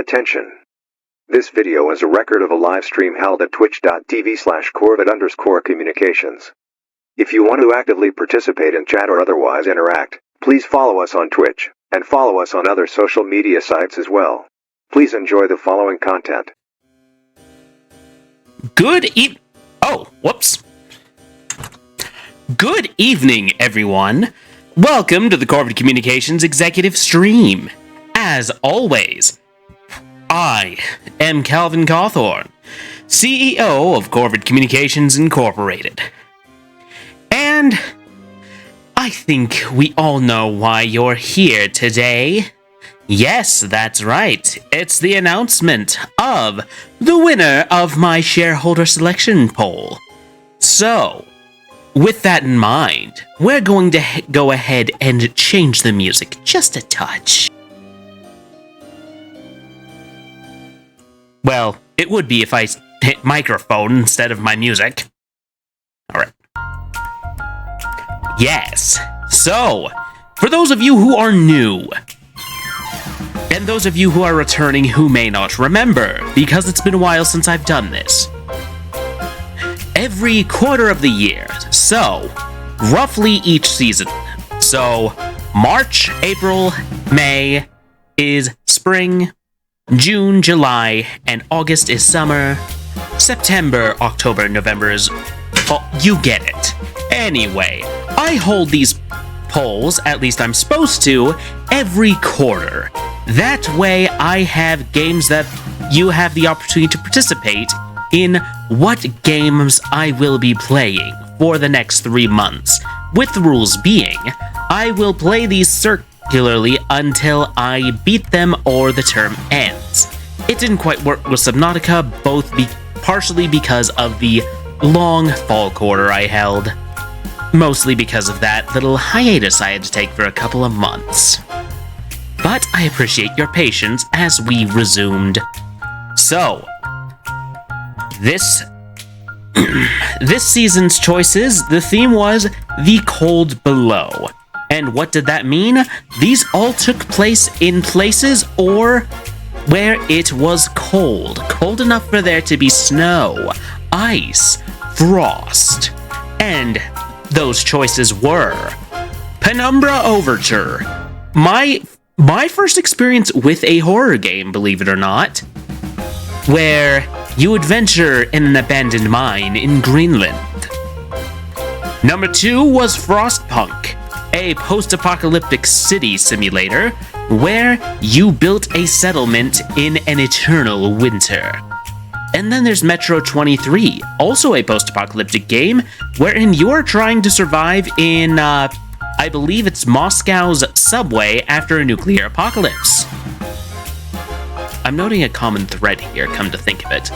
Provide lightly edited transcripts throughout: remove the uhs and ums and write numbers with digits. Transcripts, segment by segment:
Attention. This video is a record of a live stream held at twitch.tv/Corvid_communications. If you want to actively participate in chat or otherwise interact, please follow us on Twitch, and follow us on other social media sites as well. Please enjoy the following content. Good evening, everyone. Welcome to the Corvid Communications Executive Stream. As always, I am Calvin Cawthorn, CEO of Corvid Communications Incorporated. And I think we all know why you're here today. Yes, that's right. It's the announcement of the winner of my shareholder selection poll. So, with that in mind, we're going to go ahead and change the music just a touch. Well, it would be if I hit microphone instead of my music. Alright. Yes. So, for those of you who are new, and those of you who are returning who may not remember, because it's been a while since I've done this, every quarter of the year, so roughly each season, so March, April, May is spring, June, July, and August is summer, September, October, November is fall. You get it. Anyway, I hold these polls, at least I'm supposed to, every quarter. That way I have games that you have the opportunity to participate in what games I will be playing for the next 3 months, with the rules being, I will play these circularly until I beat them or the term ends. It didn't quite work with Subnautica, partially because of the long fall quarter I held, mostly because of that little hiatus I had to take for a couple of months. But I appreciate your patience as we resumed. So, this season's choices, the theme was The Cold Below. And what did that mean? These all took place in places or where it was cold. Cold enough for there to be snow, ice, frost. And those choices were Penumbra Overture. My first experience with a horror game, believe it or not, where you adventure in an abandoned mine in Greenland. Number 2 was Frostpunk, a post-apocalyptic city simulator where you built a settlement in an eternal winter. And then there's Metro 23, also a post-apocalyptic game wherein you're trying to survive in, I believe it's Moscow's subway after a nuclear apocalypse. I'm noting a common thread here, come to think of it.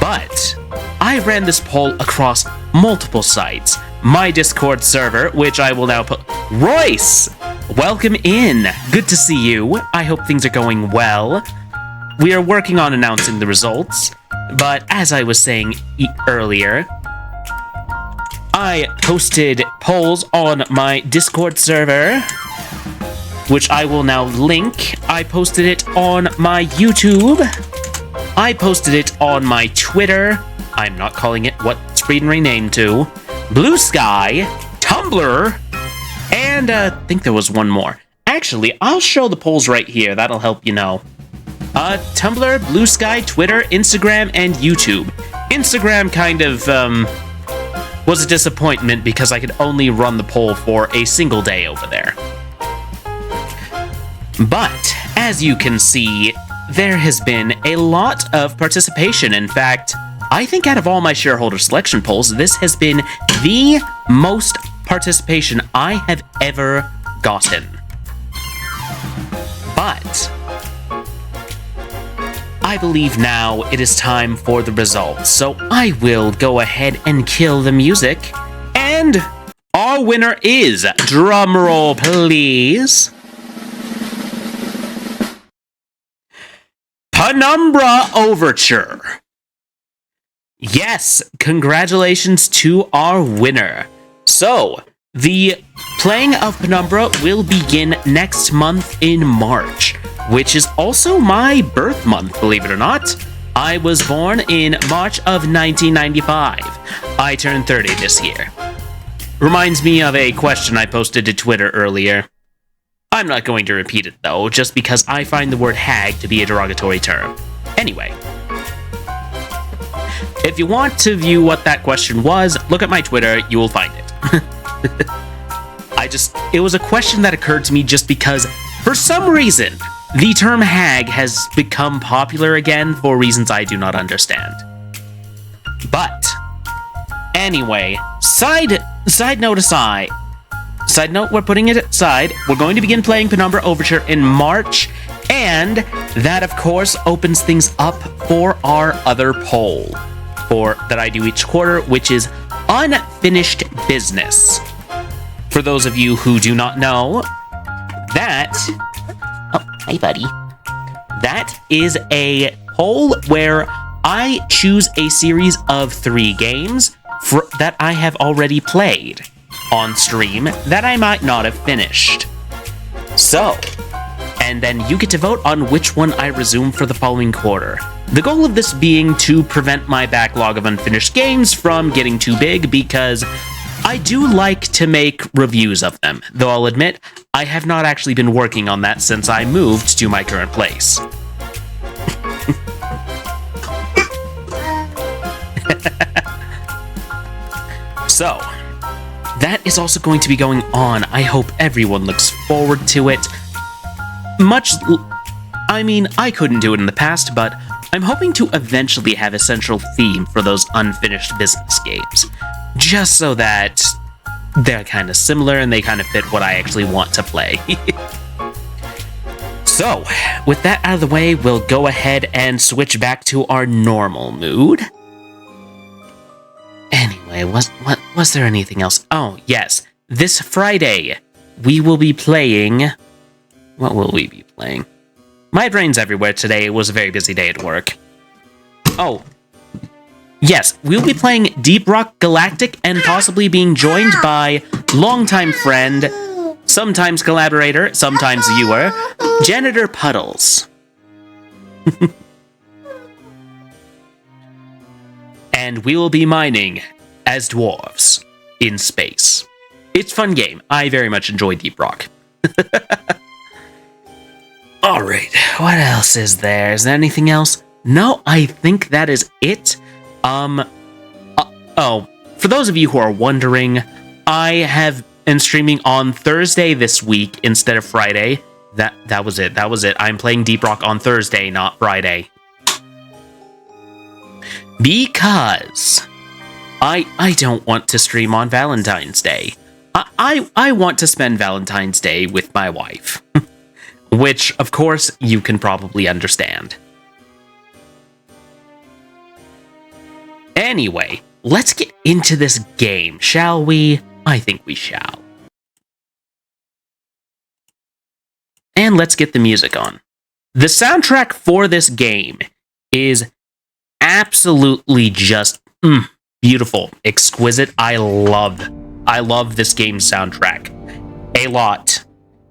But I ran this poll across multiple sites. My Discord server, which I will now put... Royce! Welcome in! Good to see you. I hope things are going well. We are working on announcing the results, but as I was saying earlier, I posted polls on my Discord server, which I will now link. I posted it on my YouTube. I posted it on my Twitter. I'm not calling it what it's been renamed to. Blue Sky, Tumblr, and I think there was one more. Actually, I'll show the polls right here. That'll help you know. Tumblr, Blue Sky, Twitter, Instagram, and YouTube. Instagram kind of, was a disappointment because I could only run the poll for a single day over there. But, as you can see, there has been a lot of participation. In fact, I think out of all my shareholder selection polls, this has been the most participation I have ever gotten. But I believe now it is time for the results, so I will go ahead and kill the music. And our winner is, drumroll please, Penumbra Overture. Yes, congratulations to our winner. So, the playing of Penumbra will begin next month in March, which is also my birth month, believe it or not. I was born in March of 1995. I turned 30 this year. Reminds me of a question I posted to Twitter earlier. I'm not going to repeat it though, just because I find the word hag to be a derogatory term. Anyway. If you want to view what that question was, look at my Twitter, you will find it. It was a question that occurred to me just because, for some reason, the term hag has become popular again for reasons I do not understand. But, anyway, side note aside, we're putting it aside, we're going to begin playing Penumbra Overture in March, and that, of course, opens things up for our other poll that I do each quarter, which is Unfinished Business. For those of you who do not know, that... Oh, hi, buddy. That is a poll where I choose a series of 3 games that I have already played on stream that I might not have finished. So, and then you get to vote on which one I resume for the following quarter. The goal of this being to prevent my backlog of unfinished games from getting too big, because I do like to make reviews of them, though I'll admit I have not actually been working on that since I moved to my current place. So, that is also going to be going on. I hope everyone looks forward to it. I couldn't do it in the past, but I'm hoping to eventually have a central theme for those unfinished business games, just so that they're kind of similar and they kind of fit what I actually want to play. So, with that out of the way, we'll go ahead and switch back to our normal mood. Anyway, was there anything else? Oh, yes. This Friday, we will be playing... What will we be playing? My brain's everywhere today. It was a very busy day at work. Oh. Yes, we'll be playing Deep Rock Galactic and possibly being joined by longtime friend, sometimes collaborator, sometimes viewer, Janitor Puddles. And we will be mining as dwarves in space. It's a fun game. I very much enjoy Deep Rock. Alright, what else is there? Is there anything else? No, I think that is it. For those of you who are wondering, I have been streaming on Thursday this week instead of Friday. That was it. I'm playing Deep Rock on Thursday, not Friday. Because I don't want to stream on Valentine's Day. I want to spend Valentine's Day with my wife. Which, of course, you can probably understand. Anyway, let's get into this game, shall we? I think we shall. And let's get the music on. The soundtrack for this game is absolutely just beautiful, exquisite. I love this game's soundtrack a lot.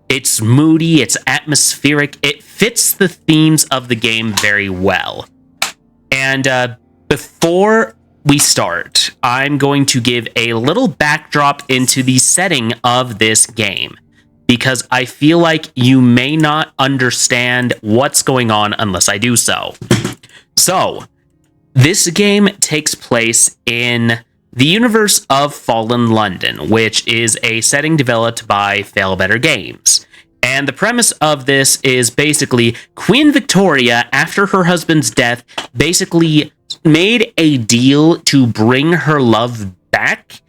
It's moody, it's atmospheric, it fits the themes of the game very well. And before we start, I'm going to give a little backdrop into the setting of this game, because I feel like you may not understand what's going on unless I do so. So, this game takes place in the universe of Fallen London, which is a setting developed by Failbetter Games. And the premise of this is basically Queen Victoria, after her husband's death, basically made a deal to bring her love back,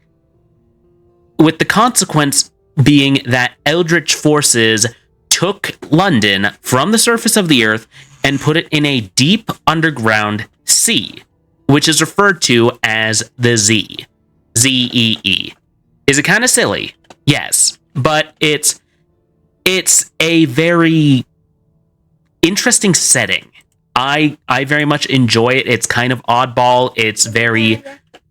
with the consequence being that eldritch forces took London from the surface of the earth and put it in a deep underground sea, which is referred to as the Z. Z-E-E. Is it kind of silly? Yes. But it's a very interesting setting. I very much enjoy it. It's kind of oddball. It's very...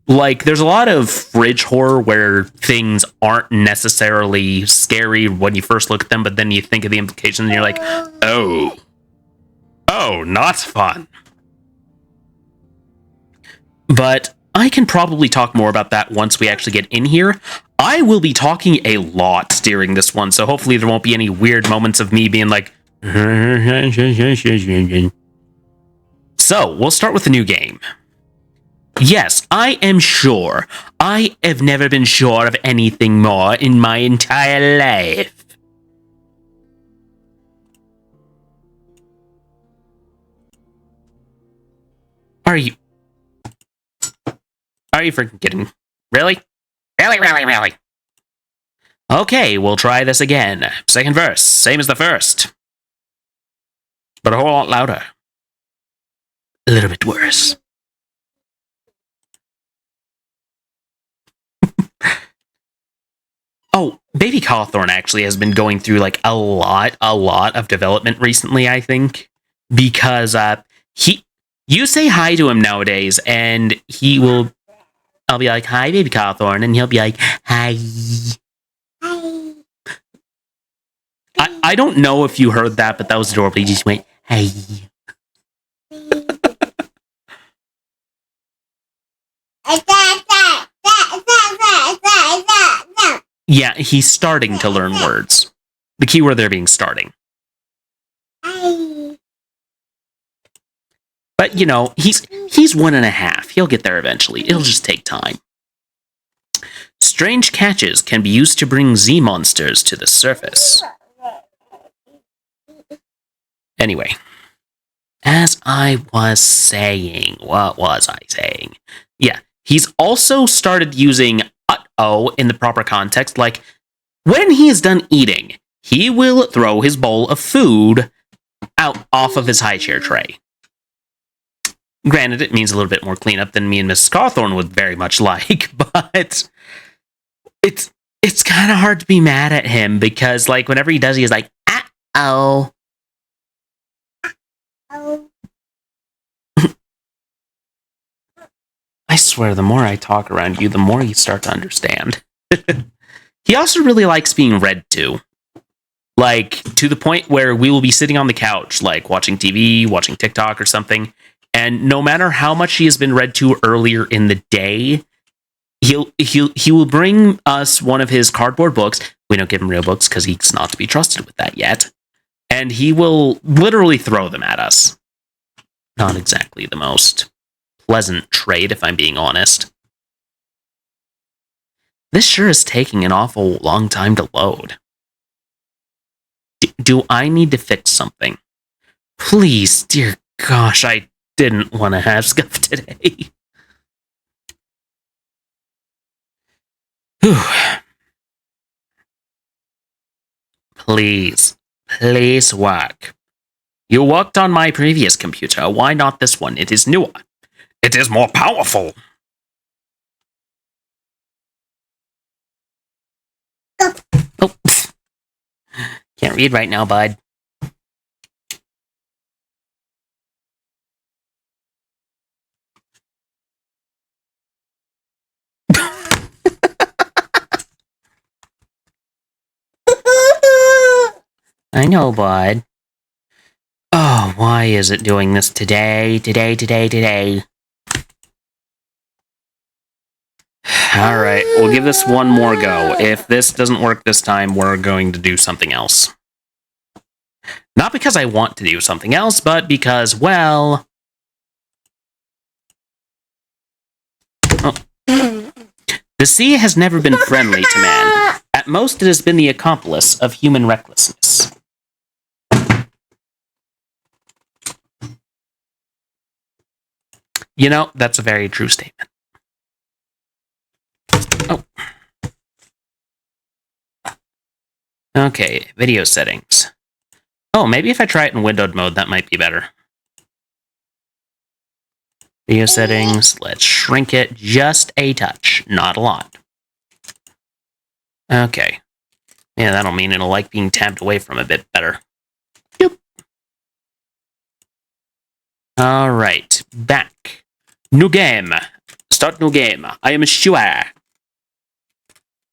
there's a lot of fridge horror where things aren't necessarily scary when you first look at them, but then you think of the implications and you're like, oh, No, not fun. But I can probably talk more about that once we actually get in here. I will be talking a lot during this one, so hopefully there won't be any weird moments of me being like... So, we'll start with the new game. Yes, I am sure. I have never been sure of anything more in my entire life. Are you freaking kidding me? Really? Really? Okay, we'll try this again. Second verse, same as the first. But a whole lot louder. A little bit worse. Oh, Baby Cawthorn actually has been going through like a lot of development recently, I think. Because you say hi to him nowadays, and I'll be like, hi, Baby Cawthorn, and he'll be like, hi. Hi. I don't know if you heard that, but that was adorable. He just went, hey. Yeah, he's starting to learn words. The key word there being starting. But, you know, he's 1.5. He'll get there eventually. It'll just take time. Strange catches can be used to bring Z monsters to the surface. Anyway, as I was saying, what was I saying? Yeah, he's also started using uh-oh in the proper context, like, when he is done eating, he will throw his bowl of food out off of his high chair tray. Granted, it means a little bit more cleanup than me and Mrs. Cawthorn would very much like, but it's kind of hard to be mad at him because, like, whenever he does, he's like, uh-oh. I swear, the more I talk around you, the more you start to understand. He also really likes being read to. Like, to the point where we will be sitting on the couch, like, watching TV, watching TikTok or something, and no matter how much he has been read to earlier in the day, he will bring us one of his cardboard books. We don't give him real books because he's not to be trusted with that yet. And he will literally throw them at us. Not exactly the most pleasant trait, if I'm being honest. This sure is taking an awful long time to load. Do I need to fix something? Please, dear gosh, I didn't want to have scuff today. Whew. Please work. You worked on my previous computer. Why not this one? It is newer. It is more powerful. Oh. Can't read right now, bud. I know, bud. Oh, why is it doing this today? Alright, we'll give this one more go. If this doesn't work this time, we're going to do something else. Not because I want to do something else, but because, well... Oh. The sea has never been friendly to man. At most, it has been the accomplice of human recklessness. You know, that's a very true statement. Oh. Okay, video settings. Oh, maybe if I try it in windowed mode, that might be better. Video settings, let's shrink it just a touch, not a lot. Okay. Yeah, that'll mean it'll like being tabbed away from a bit better. Yep. Alright, back. New game. Start new game. I am sure.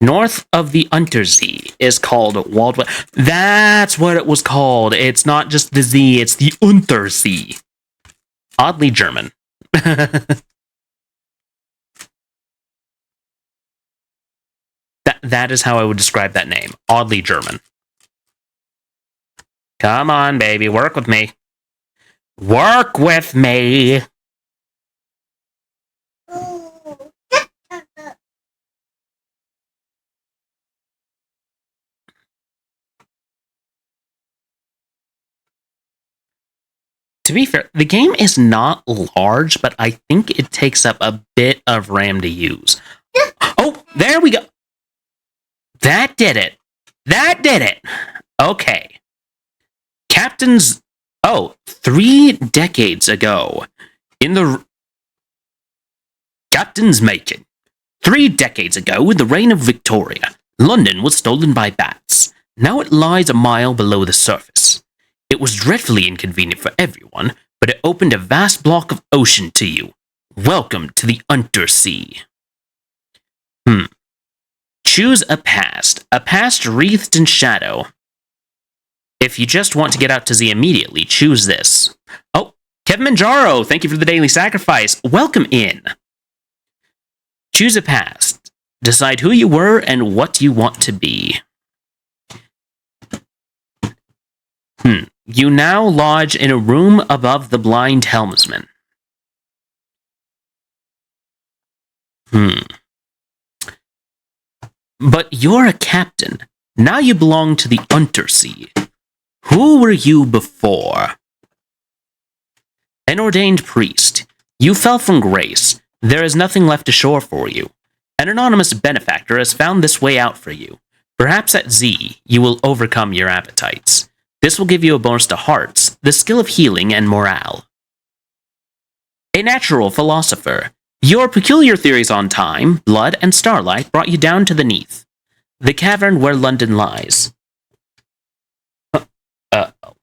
North of the Untersee is called Waldweg. That's what it was called. It's not just the Z, it's the Untersee. Oddly German. That is how I would describe that name. Oddly German. Come on, baby, work with me. Work with me! To be fair, the game is not large, but I think it takes up a bit of RAM to use. Oh, there we go! That did it! That did it! Okay. Captain's... Oh, 3 decades ago, in the... Captain's making. 3 decades ago, in the reign of Victoria, London was stolen by bats. Now it lies a mile below the surface. It was dreadfully inconvenient for everyone, but it opened a vast block of ocean to you. Welcome to the Untersee. Choose a past wreathed in shadow. If you just want to get out to sea immediately, choose this. Oh, Kevin Manjaro, thank you for the daily sacrifice. Welcome in. Choose a past. Decide who you were and what you want to be. You now lodge in a room above the blind helmsman. But you're a captain. Now you belong to the Untersee. Who were you before? An ordained priest. You fell from grace. There is nothing left ashore for you. An anonymous benefactor has found this way out for you. Perhaps at Z, you will overcome your appetites. This will give you a bonus to hearts, the skill of healing, and morale. A natural philosopher. Your peculiar theories on time, blood, and starlight brought you down to the Neath, the cavern where London lies. Uh-oh.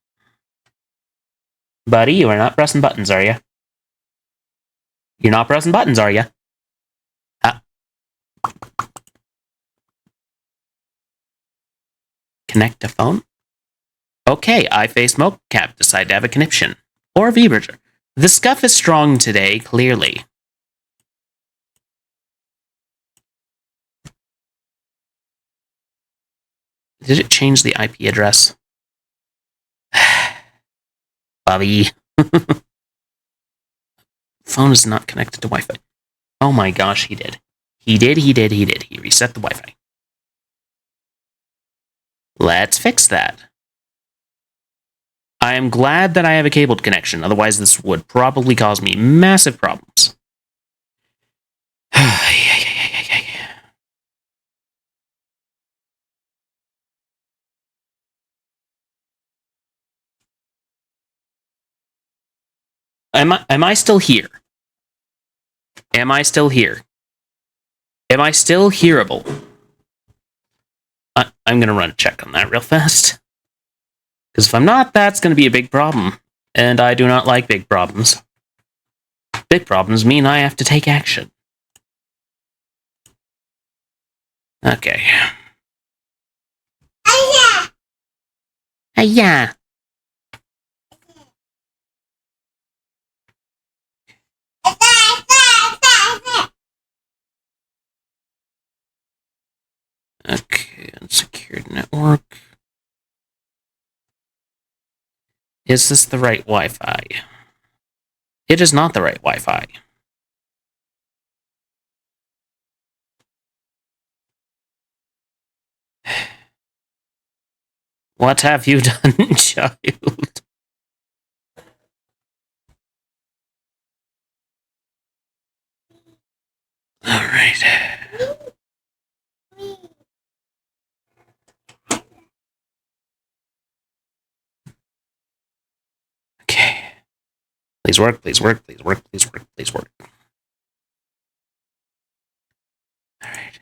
Buddy, you are not pressing buttons, are you? You're not pressing buttons, are you? Connect to phone? Okay, I face mocap, decide to have a conniption. Or a vibrator. The scuff is strong today, clearly. Did it change the IP address? Bobby. Phone is not connected to Wi-Fi. Oh my gosh, he did. He did. He reset the Wi-Fi. Let's fix that. I am glad that I have a cabled connection, otherwise this would probably cause me massive problems. Am I still here? Am I still here? Am I still hearable? I'm going to run a check on that real fast. Because if I'm not, that's going to be a big problem. And I do not like big problems. Big problems mean I have to take action. Okay. Yeah. Okay, unsecured network. Is this the right Wi-Fi? It is not the right Wi-Fi. What have you done, child? All right. Okay. Please work, please work, please work, please work, please work. All right.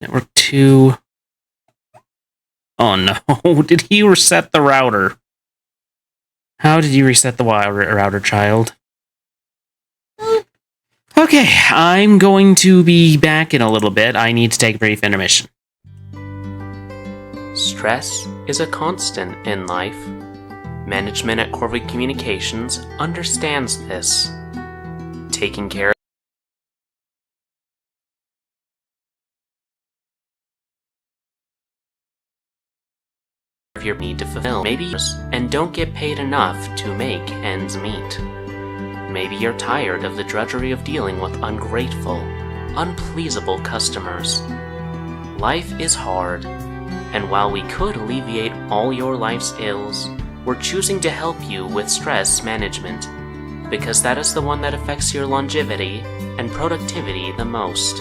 Network 2. Oh no, did he reset the router? How did you reset the router, child? Okay, I'm going to be back in a little bit. I need to take a brief intermission. Stress is a constant in life. Management at Corvid Communications understands this. Taking care of your need to fulfill maybe and don't get paid enough to make ends meet. Maybe you're tired of the drudgery of dealing with ungrateful, unpleasable customers. Life is hard, and while we could alleviate all your life's ills, we're choosing to help you with stress management, because that is the one that affects your longevity and productivity the most.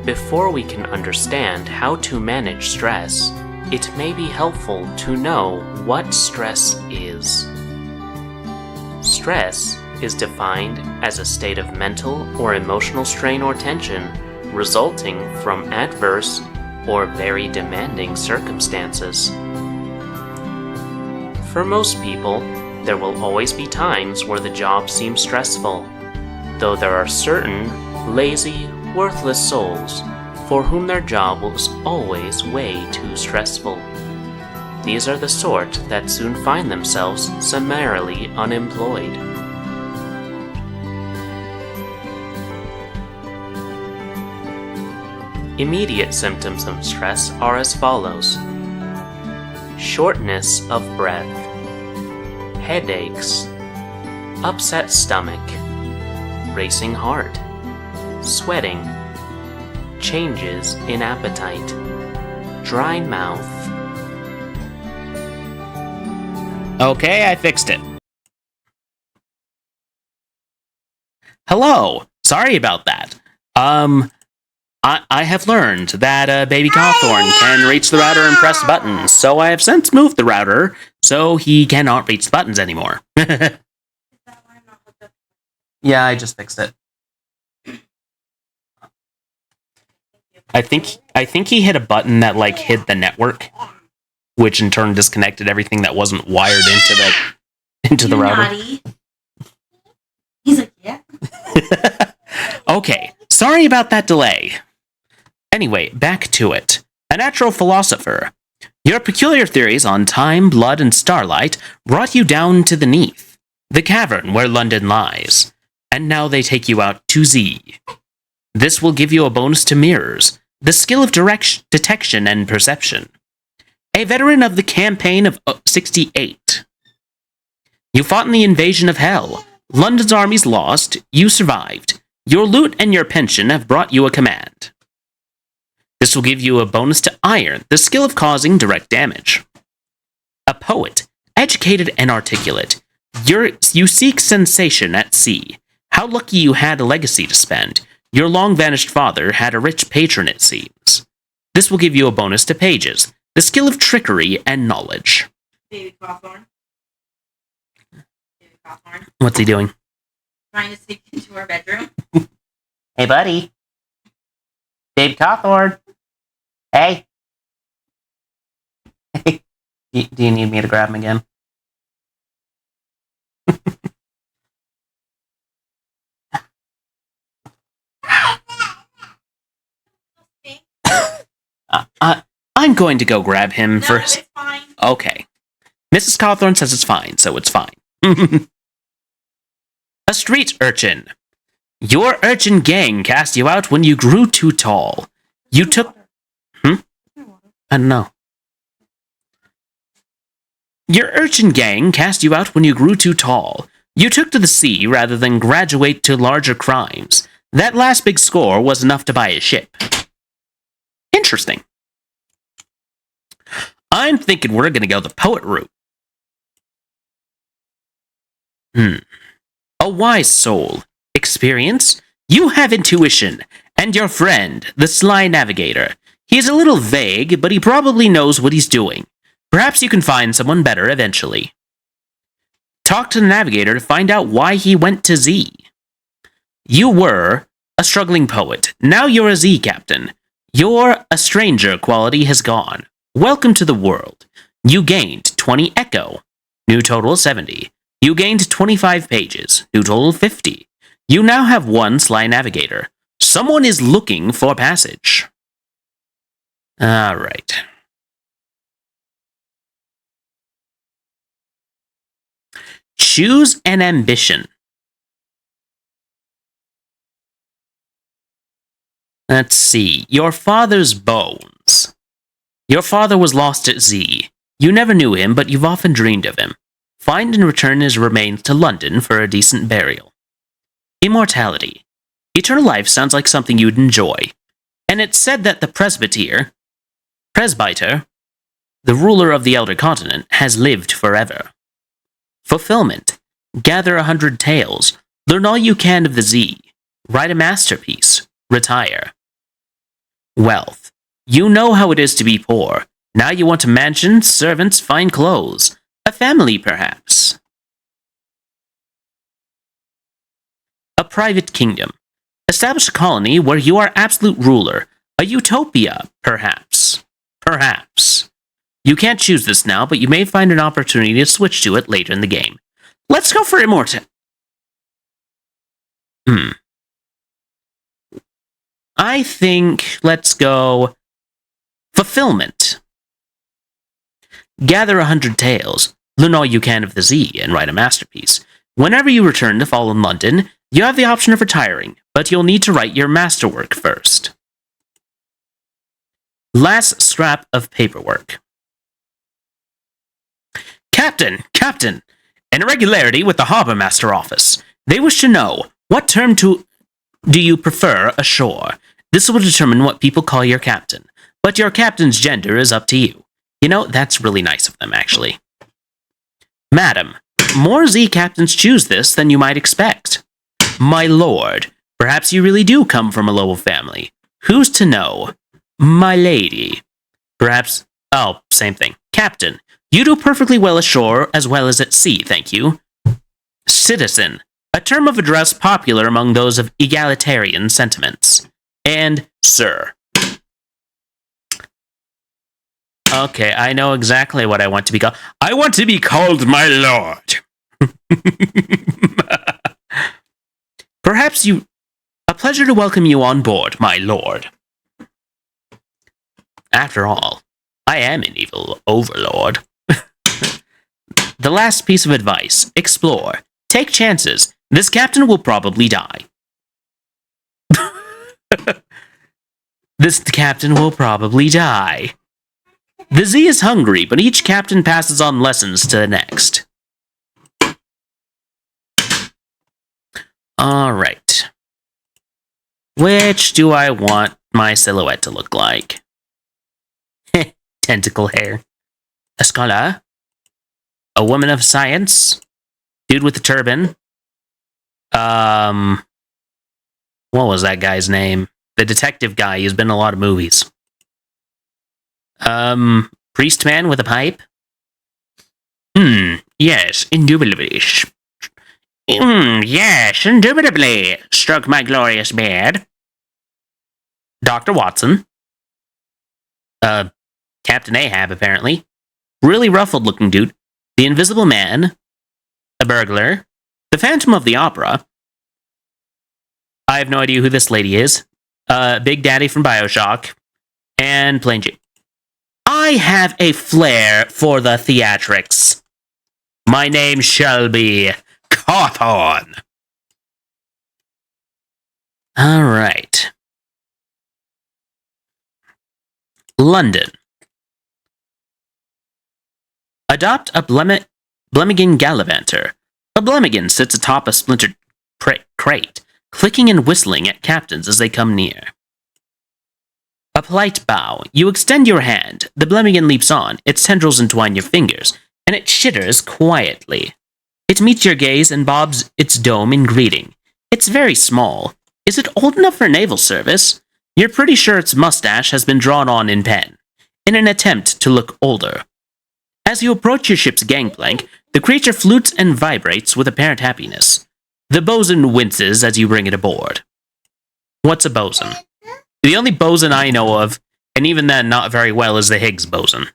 Before we can understand how to manage stress, it may be helpful to know what stress is. Stress is defined as a state of mental or emotional strain or tension resulting from adverse or very demanding circumstances. For most people, there will always be times where the job seems stressful, though there are certain lazy, worthless souls for whom their job was always way too stressful. These are the sort that soon find themselves summarily unemployed. Immediate symptoms of stress are as follows: shortness of breath, headaches, upset stomach, racing heart, sweating, changes in appetite, dry mouth. Okay, I fixed it. Hello. Sorry about that. I have learned that Baby Cawthorn can reach the router and press buttons, so I have since moved the router so he cannot reach the buttons anymore. Yeah, I just fixed it. I think he hit a button that like hid the network, which in turn disconnected everything that wasn't wired into the router. Naughty. He's like, yeah. Okay, sorry about that delay. Anyway, back to it. A natural philosopher. Your peculiar theories on time, blood, and starlight brought you down to the Neath, the cavern where London lies, and now they take you out to Z. This will give you a bonus to mirrors, the skill of detection and perception. A veteran of the campaign of 68. You fought in the invasion of Hell. London's armies lost, you survived. Your loot and your pension have brought you a command. This will give you a bonus to Iron, the skill of causing direct damage. A poet, educated and articulate. You seek sensation at sea. How lucky you had a legacy to spend. Your long-vanished father had a rich patron, it seems. This will give you a bonus to Pages, the skill of trickery and knowledge. Baby Cawthorn. Baby Cawthorn. What's he doing? Trying to sneak into our bedroom. Hey, buddy. Baby Cawthorn. Hey. Do you need me to grab him again? I'm going to go grab him No, first. it's fine. Okay. Mrs. Cawthorn says it's fine, so it's fine. A street urchin. Your urchin gang cast you out when you grew too tall. You took... I don't know. Your urchin gang cast you out when you grew too tall. You took to the sea rather than graduate to larger crimes. That last big score was enough to buy a ship. Interesting. I'm thinking we're gonna go the poet route. A wise soul. Experience? You have intuition. And your friend, the sly navigator. He is a little vague, but he probably knows what he's doing. Perhaps you can find someone better eventually. Talk to the navigator to find out why he went to Z. You were a struggling poet. Now you're a Z captain. Your a stranger quality has gone. Welcome to the world. You gained 20 echo. New total 70. You gained 25 pages, to total 50. You now have one Sly Navigator. Someone is looking for passage. Alright. Choose an ambition. Let's see. Your father's bones. Your father was lost at sea. You never knew him, but you've often dreamed of him. Find and return his remains to London for a decent burial. Immortality. Eternal life sounds like something you'd enjoy. And it's said that the presbyter, the ruler of the Elder Continent, has lived forever. Fulfillment. Gather 100 tales. Learn all you can of the Z. Write a masterpiece. Retire. Wealth. You know how it is to be poor. Now you want a mansion, servants, fine clothes. A family, perhaps. A private kingdom. Establish a colony where you are absolute ruler. A utopia, perhaps. Perhaps. You can't choose this now, but you may find an opportunity to switch to it later in the game. Let's go for immortality. I think let's go fulfillment. Gather 100 tales, learn all you can of the Z, and write a masterpiece. Whenever you return to Fallen London, you have the option of retiring, but you'll need to write your masterwork first. Last scrap of paperwork. Captain! An irregularity with the Harbour Master Office. They wish to know, what term do you prefer ashore? This will determine what people call your captain, but your captain's gender is up to you. You know, that's really nice of them, actually. Madam, more Z captains choose this than you might expect. My lord, perhaps you really do come from a noble family. Who's to know? My lady. Perhaps... Oh, same thing. Captain, you do perfectly well ashore as well as at sea, thank you. Citizen, a term of address popular among those of egalitarian sentiments. And sir. Okay, I know exactly what I want to be called. I want to be called my lord. Perhaps you... A pleasure to welcome you on board, my lord. After all, I am an evil overlord. The last piece of advice. Explore. Take chances. This captain will probably die. This captain will probably die. The Z is hungry, but each captain passes on lessons to the next. Alright. Which do I want my silhouette to look like? Tentacle hair. A scholar. A woman of science. Dude with the turban. What was that guy's name? The detective guy. He's been in a lot of movies. Priest man with a pipe? Yes, indubitably. Yes, indubitably. Stroke my glorious beard. Dr. Watson. Captain Ahab, apparently. Really ruffled looking dude. The Invisible Man. A burglar. The Phantom of the Opera. I have no idea who this lady is. Big Daddy from BioShock. And Plain Jane. I have a flair for the theatrics. My name shall be Cawthorn. Alright. London. Adopt a Blemigan Gallivanter. A Blemigan sits atop a splintered crate, clicking and whistling at captains as they come near. A polite bow. You extend your hand. The Blemigan leaps on. Its tendrils entwine your fingers, and it chitters quietly. It meets your gaze and bobs its dome in greeting. It's very small. Is it old enough for naval service? You're pretty sure its mustache has been drawn on in pen, in an attempt to look older. As you approach your ship's gangplank, the creature flutes and vibrates with apparent happiness. The bosun winces as you bring it aboard. What's a bosun? The only bosun I know of, and even then not very well, is the Higgs boson.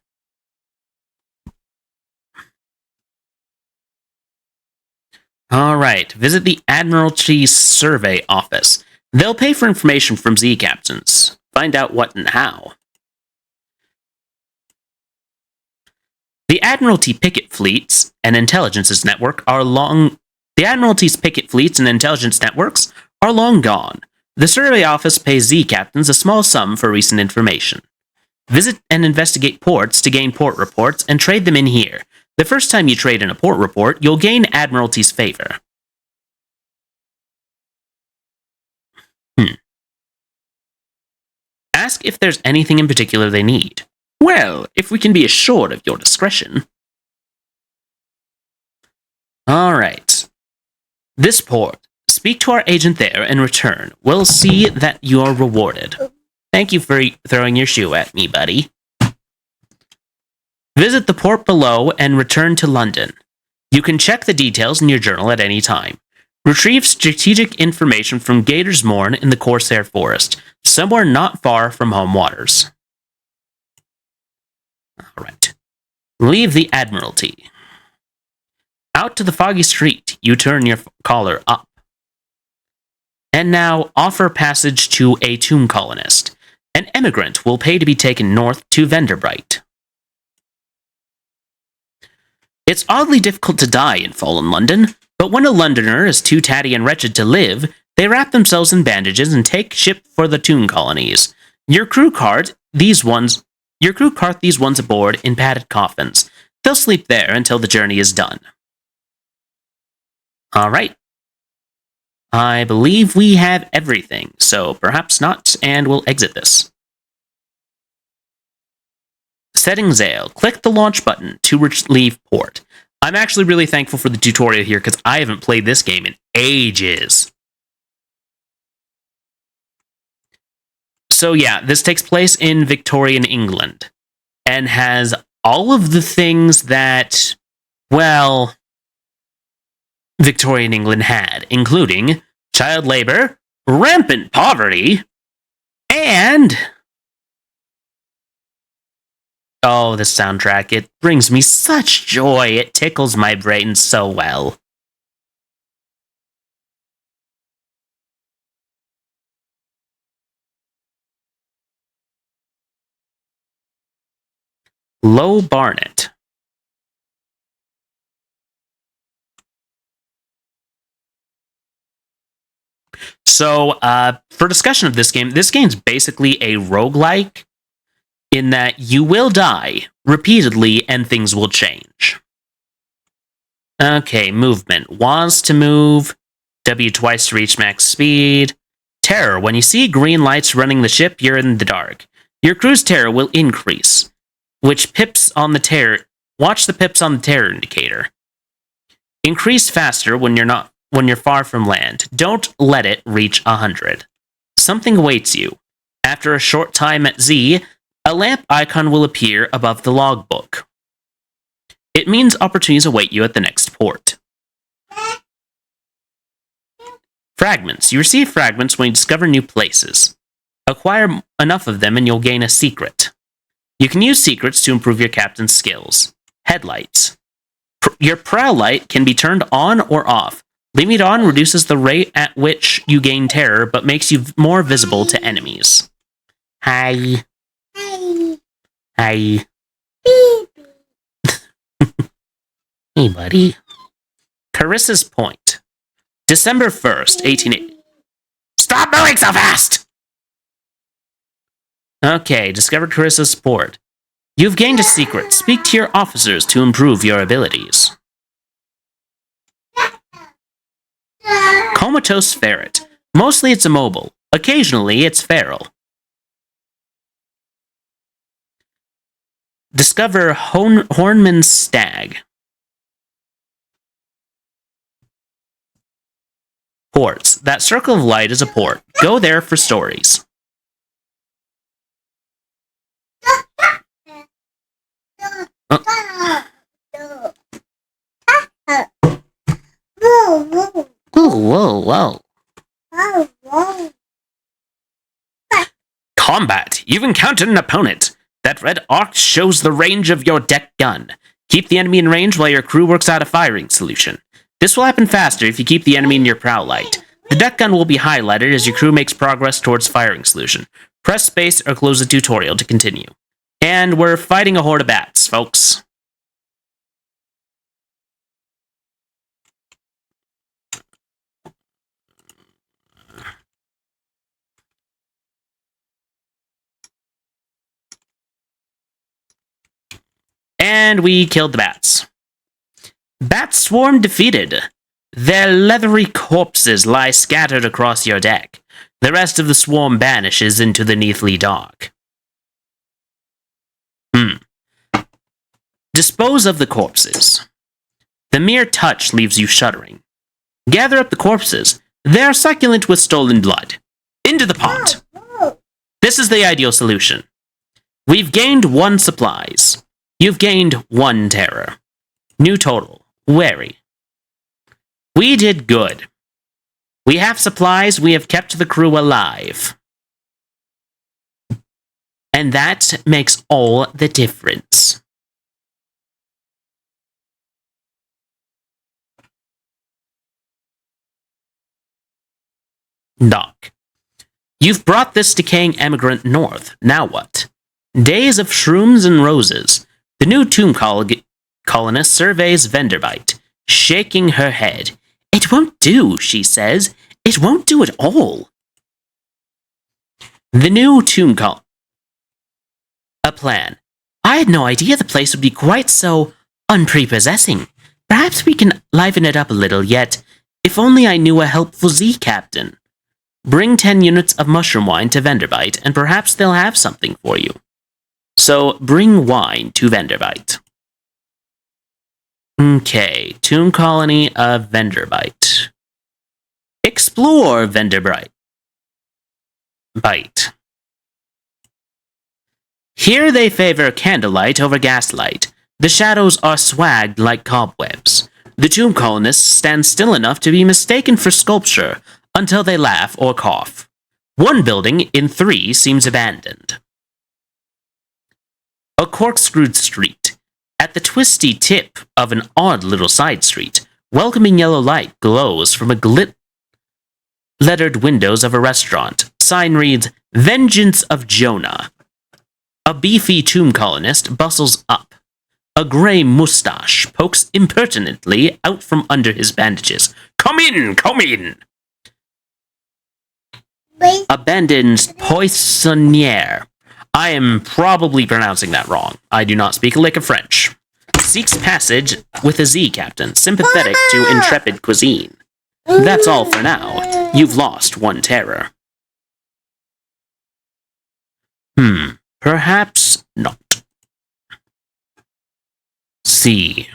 Alright, visit the Admiralty's Survey Office. They'll pay for information from Z captains. Find out what and how. The Admiralty picket fleets and intelligences network are long. The Admiralty's picket fleets and intelligence networks are long gone. The survey office pays Z captains a small sum for recent information. Visit and investigate ports to gain port reports and trade them in here. The first time you trade in a port report, you'll gain Admiralty's favor. Ask if there's anything in particular they need. Well, if we can be assured of your discretion. Alright. This port. Speak to our agent there and return. We'll see that you're rewarded. Thank you for throwing your shoe at me, buddy. Visit the port below and return to London. You can check the details in your journal at any time. Retrieve strategic information from Gator's Mourn in the Corsair Forest, somewhere not far from home waters. Alright. Leave the Admiralty. Out to the foggy street, you turn your collar up. And now offer passage to a tomb colonist. An emigrant will pay to be taken north to Venderbright. It's oddly difficult to die in fallen London, but when a Londoner is too tatty and wretched to live, they wrap themselves in bandages and take ship for the tomb colonies. Your crew cart these ones aboard in padded coffins. They'll sleep there until the journey is done. Alright. I believe we have everything, so perhaps not, and we'll exit this. Setting sail. Click the launch button to leave port. I'm actually really thankful for the tutorial here because I haven't played this game in ages. So yeah, this takes place in Victorian England and has all of the things that, well, Victorian England had, including child labor, rampant poverty, and... oh, the soundtrack, it brings me such joy. It tickles my brain so well. Low Barnet. So, for discussion of this game's basically a roguelike in that you will die repeatedly and things will change. Okay, movement. WAS to move, W twice to reach max speed. Terror. When you see green lights running the ship, you're in the dark. Your crew's terror will increase. Which pips on the terror... watch the pips on the terror indicator. Increase faster when you're far from land. Don't let it reach 100. Something awaits you. After a short time at Z, a lamp icon will appear above the logbook. It means opportunities await you at the next port. Fragments. You receive fragments when you discover new places. Acquire enough of them and you'll gain a secret. You can use secrets to improve your captain's skills. Headlights. Your prow light can be turned on or off. Leaving it on reduces the rate at which you gain terror, but makes you more visible to enemies. Hi. Hi. Hey, buddy. Carissa's Point. December 1st, 1880. Stop moving so fast! Okay, discover Carissa's Port. You've gained a secret. Speak to your officers to improve your abilities. Comatose Ferret. Mostly it's immobile. Occasionally it's feral. Discover Hornman's Stag. Ports. That circle of light is a port. Go there for stories. Whoa. Combat. You've encountered an opponent. That red arc shows the range of your deck gun. Keep the enemy in range while your crew works out a firing solution. This will happen faster if you keep the enemy in your prow light. The duck gun will be highlighted as your crew makes progress towards firing solution. Press space or close the tutorial to continue. And we're fighting a horde of bats, folks. And we killed the bats. Bat swarm defeated. Their leathery corpses lie scattered across your deck. The rest of the swarm vanishes into the neathly dark. Dispose of the corpses. The mere touch leaves you shuddering. Gather up the corpses. They are succulent with stolen blood. Into the pot. This is the ideal solution. We've gained 1 supplies. You've gained 1 terror. New total. Wary. We did good. We have supplies, we have kept the crew alive. And that makes all the difference. Doc. You've brought this decaying emigrant north. Now what? Days of shrooms and roses. The new tomb colonist surveys Venderbite, shaking her head. It won't do, she says. It won't do at all. The new tomb a plan. I had no idea the place would be quite so unprepossessing. Perhaps we can liven it up a little, yet if only I knew a helpful Z-captain. Bring 10 units of mushroom wine to Venderbite, and perhaps they'll have something for you. So, bring wine to Venderbite. Okay, tomb colony of Venderbite. Explore Venderbite. Here they favor candlelight over gaslight. The shadows are swagged like cobwebs. The tomb colonists stand still enough to be mistaken for sculpture until they laugh or cough. 1 building in 3 seems abandoned. A corkscrewed street. At the twisty tip of an odd little side street, welcoming yellow light glows from a lettered windows of a restaurant. Sign reads, Vengeance of Jonah. A beefy tomb colonist bustles up. A grey moustache pokes impertinently out from under his bandages. Come in, come in! Abandoned poissonniere. I am probably pronouncing that wrong. I do not speak a lick of French. Seeks passage with a Z-captain, sympathetic to intrepid cuisine. That's all for now. You've lost 1 terror. Perhaps not. C.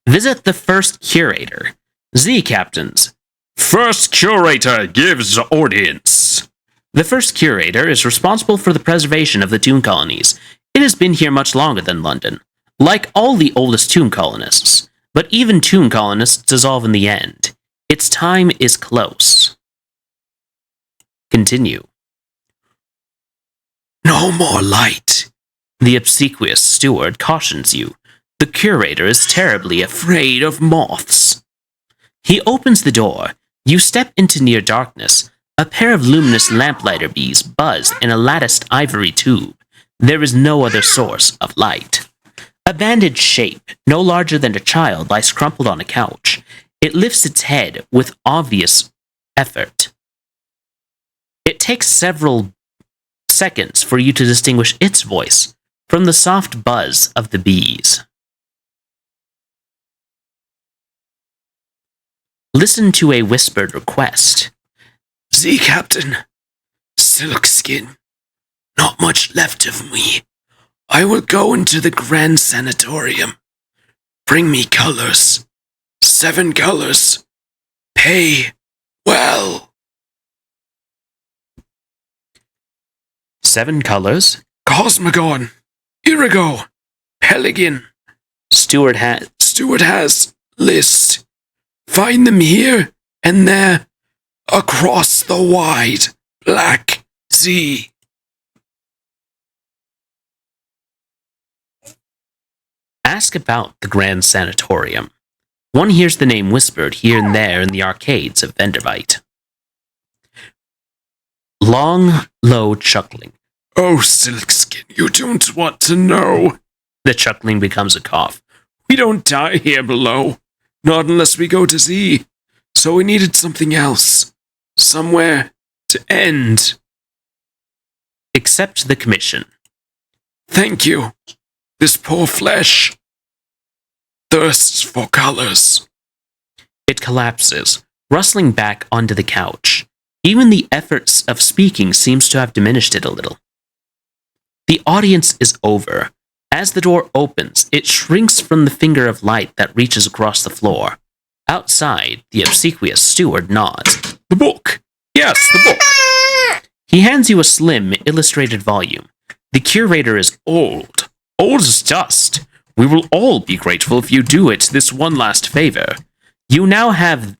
Visit the first curator. Z-captains. First curator gives audience. The first curator is responsible for the preservation of the tomb colonies. It has been here much longer than London, like all the oldest tomb colonists. But even tomb colonists dissolve in the end. Its time is close. Continue. No more light. The obsequious steward cautions you. The curator is terribly afraid of moths. He opens the door. You step into near darkness. A pair of luminous lamplighter bees buzz in a latticed ivory tube. There is no other source of light. A bandaged shape, no larger than a child, lies crumpled on a couch. It lifts its head with obvious effort. It takes several seconds for you to distinguish its voice from the soft buzz of the bees. Listen to a whispered request. Z-Captain, silk skin, not much left of me. I will go into the Grand Sanatorium. Bring me colors. 7 colors. Pay well. 7 colors? Cosmogon, Irigo, Pelican. Steward has list. Find them here and there across the wide black sea. Ask about the Grand Sanatorium. One hears the name whispered here and there in the arcades of Venderbite. Long, low chuckling. Oh, Silkskin, you don't want to know. The chuckling becomes a cough. We don't die here below. Not unless we go to Z. So we needed something else. Somewhere to end. Accept the commission. Thank you. This poor flesh thirsts for colors. It collapses, rustling back onto the couch. Even the efforts of speaking seems to have diminished it a little. The audience is over. As the door opens, it shrinks from the finger of light that reaches across the floor. Outside, the obsequious steward nods. The book! Yes, the book! He hands you a slim, illustrated volume. The curator is old. Old as dust. We will all be grateful if you do it this one last favor. You now have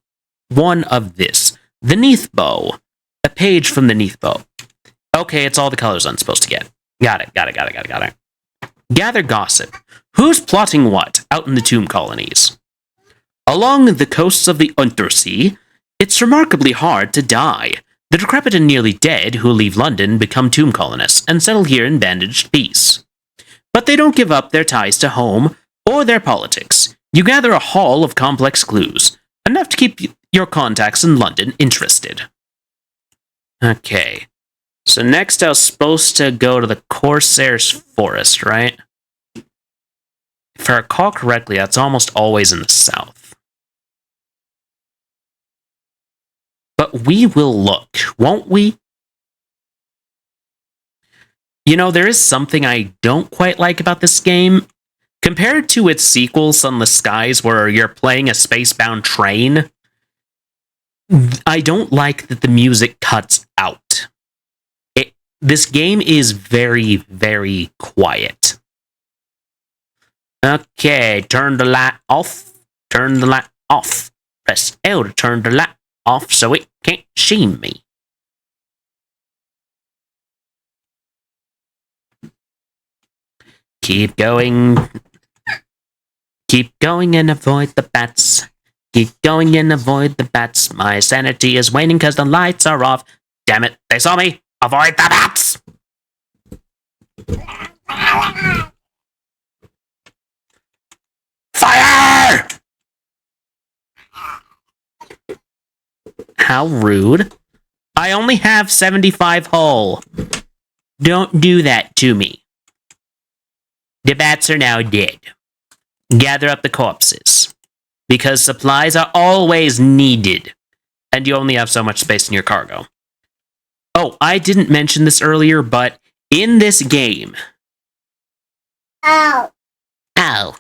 one of this. The Neathbow. A page from the Neathbow. Okay, it's all the colors I'm supposed to get. Got it. Gather gossip. Who's plotting what out in the tomb colonies? Along the coasts of the Untersea, it's remarkably hard to die. The decrepit and nearly dead who leave London become tomb colonists and settle here in bandaged peace. But they don't give up their ties to home or their politics. You gather a haul of complex clues, enough to keep your contacts in London interested. Okay. So next I was supposed to go to the Corsair's Forest, right? If I recall correctly, that's almost always in the south. But we will look, won't we? You know, there is something I don't quite like about this game. Compared to its sequel, Sunless Skies, where you're playing a spacebound train, I don't like that the music cuts out. This game is very, very quiet. Okay, turn the light off. Turn the light off. Press L to turn the light off so it can't see me. Keep going. Keep going and avoid the bats. Keep going and avoid the bats. My sanity is waning because the lights are off. Damn it, they saw me. Avoid the bats! Fire! How rude. I only have 75 hull. Don't do that to me. The bats are now dead. Gather up the corpses. Because supplies are always needed. And you only have so much space in your cargo. Oh, I didn't mention this earlier, but in this game... Ow. Ow.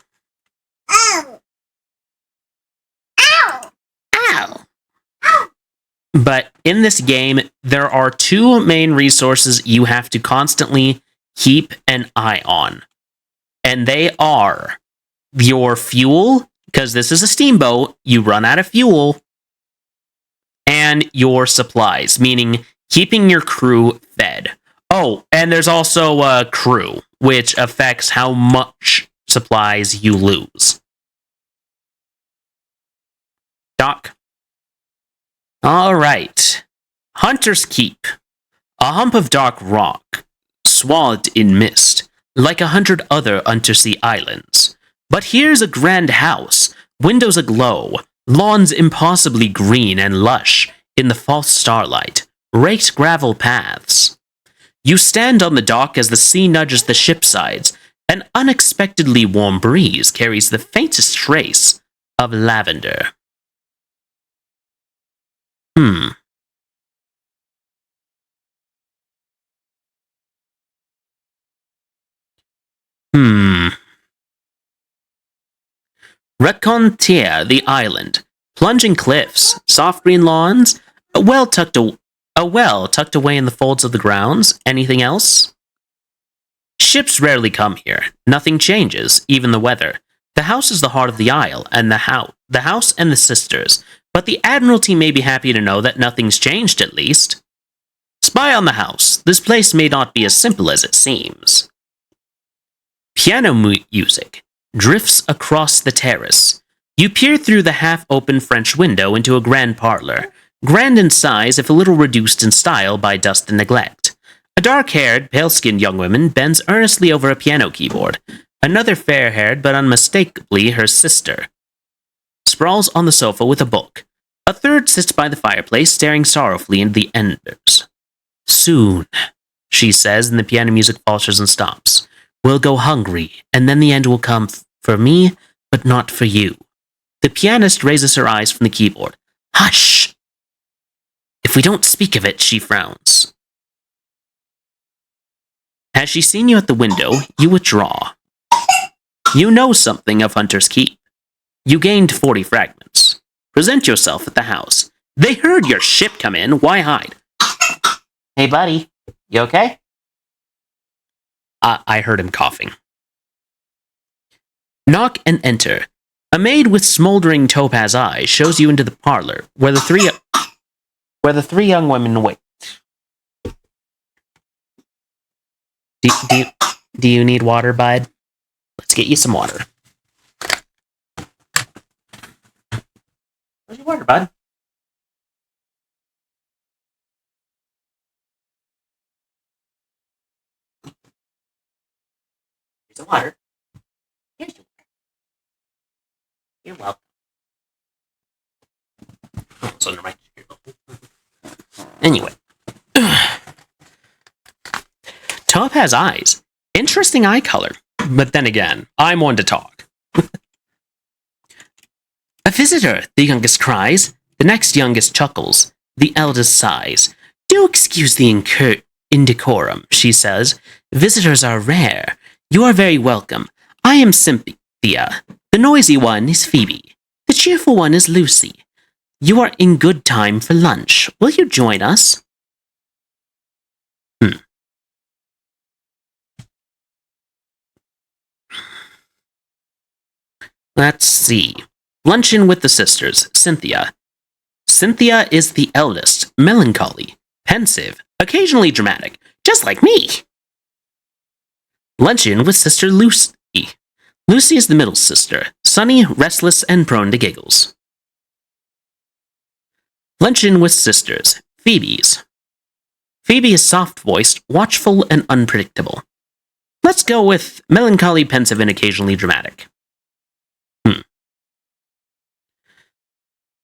Ow. Ow. Ow. Ow. But in this game, there are two main resources you have to constantly keep an eye on. And they are your fuel, because this is a steamboat, you run out of fuel, and your supplies, meaning keeping your crew fed. Oh, and there's also a crew, which affects how much supplies you lose. Doc? Alright. Hunter's Keep. A hump of dark rock, swathed in mist, like 100 other Untersea islands. But here's a grand house, windows aglow, lawns impossibly green and lush in the false starlight. Raked gravel paths. You stand on the dock as the sea nudges the ship sides. An unexpectedly warm breeze carries the faintest trace of lavender. Racontier, the island. Plunging cliffs, soft green lawns, a well tucked away in the folds of the grounds. Anything else? Ships rarely come here. Nothing changes, even the weather. The house is the heart of the isle, and the house and the sisters. But the Admiralty may be happy to know that nothing's changed, at least. Spy on the house. This place may not be as simple as it seems. Piano music drifts across the terrace. You peer through the half-open French window into a grand parlor, grand in size if a little reduced in style by dust and neglect. A dark-haired, pale-skinned young woman bends earnestly over a piano keyboard. Another fair-haired, but unmistakably her sister, sprawls on the sofa with a book. A third sits by the fireplace, staring sorrowfully into the embers. Soon, she says, and the piano music falters and stops. We'll go hungry, and then the end will come for me, but not for you. The pianist raises her eyes from the keyboard. Hush! If we don't speak of it, she frowns. Has she seen you at the window? You withdraw. You know something of Hunter's Keep. You gained 40 fragments. Present yourself at the house. They heard your ship come in. Why hide? Hey, buddy. You okay? I heard him coughing. Knock and enter. A maid with smoldering topaz eyes shows you into the parlor, where the three young women wait. Do you need water, bud? Let's get you some water. Where's your water, bud? Here's the water. Here's your water. You're welcome. Oh, it's under my chair. Anyway. Topaz eyes. Interesting eye color. But then again, I'm one to talk. A visitor, the youngest cries. The next youngest chuckles. The eldest sighs. Do excuse the indecorum, she says. Visitors are rare. You are very welcome. I am Cynthia. The noisy one is Phoebe. The cheerful one is Lucy. You are in good time for lunch. Will you join us? Let's see. Luncheon with the sisters, Cynthia. Cynthia is the eldest, melancholy, pensive, occasionally dramatic, just like me. Luncheon with sister Lucy. Lucy is the middle sister, sunny, restless, and prone to giggles. Luncheon with sisters, Phoebe's. Phoebe is soft-voiced, watchful, and unpredictable. Let's go with melancholy, pensive, and occasionally dramatic.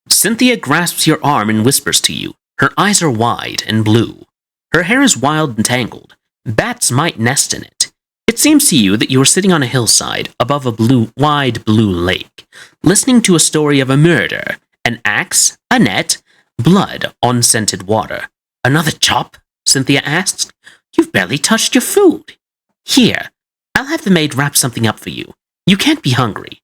Cynthia grasps your arm and whispers to you. Her eyes are wide and blue. Her hair is wild and tangled. Bats might nest in it. It seems to you that you are sitting on a hillside above a wide blue lake, listening to a story of a murder, an axe, a net, blood on scented water. Another chop? Cynthia asks. You've barely touched your food. Here, I'll have the maid wrap something up for you. You can't be hungry.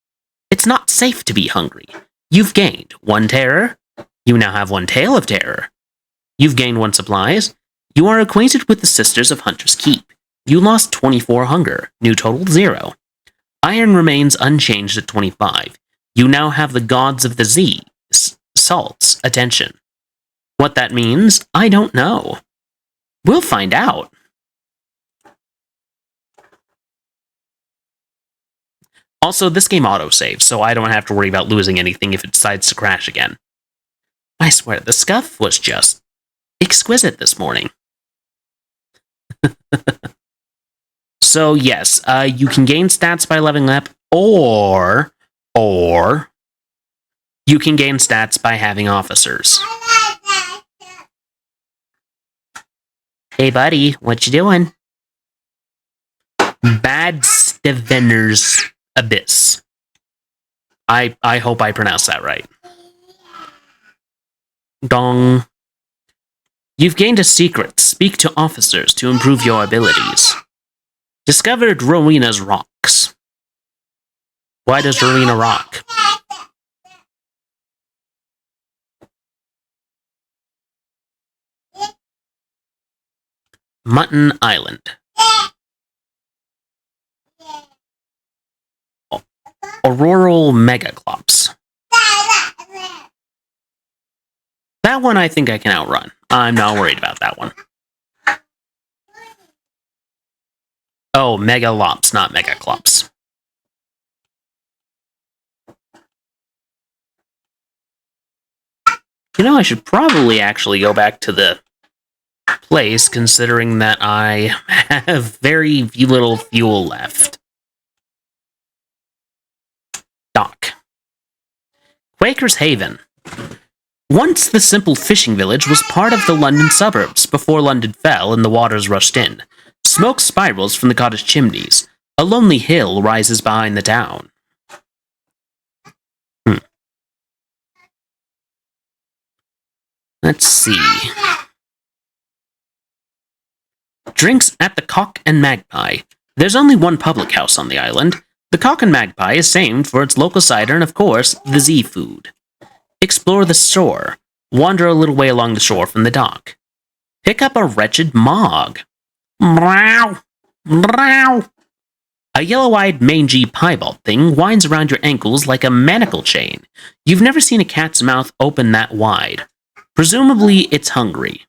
It's not safe to be hungry. You've gained 1 terror. You now have 1 tale of terror. You've gained 1 supplies. You are acquainted with the Sisters of Hunter's Keep. You lost 24 hunger. New total 0. Iron remains unchanged at 25. You now have the gods of the salt's attention. What that means, I don't know. We'll find out. Also, this game autosaves, so I don't have to worry about losing anything if it decides to crash again. I swear, the scuff was just exquisite this morning. So, yes, you can gain stats by leveling up, or you can gain stats by having officers. Hey, buddy, what you doing? Bad Stevener's Abyss. I hope I pronounced that right. Dong. You've gained a secret. Speak to officers to improve your abilities. Discovered Rowena's rocks. Why does Rowena rock? Mutton Island. Auroral Megaclops. That one I think I can outrun. I'm not worried about that one. Oh, Megalops, not Megaclops. I should probably actually go back to the place, considering that I have very little fuel left. Dock. Quaker's Haven. Once the simple fishing village was part of the London suburbs before London fell and the waters rushed in. Smoke spirals from the cottage chimneys. A lonely hill rises behind the town. Let's see. Drinks at the Cock and Magpie. There's only one public house on the island. The Cock and Magpie is famed for its local cider and, of course, the Z-food. Explore the shore. Wander a little way along the shore from the dock. Pick up a wretched mog. Meow. Meow. A yellow-eyed, mangy piebald thing winds around your ankles like a manacle chain. You've never seen a cat's mouth open that wide. Presumably, it's hungry.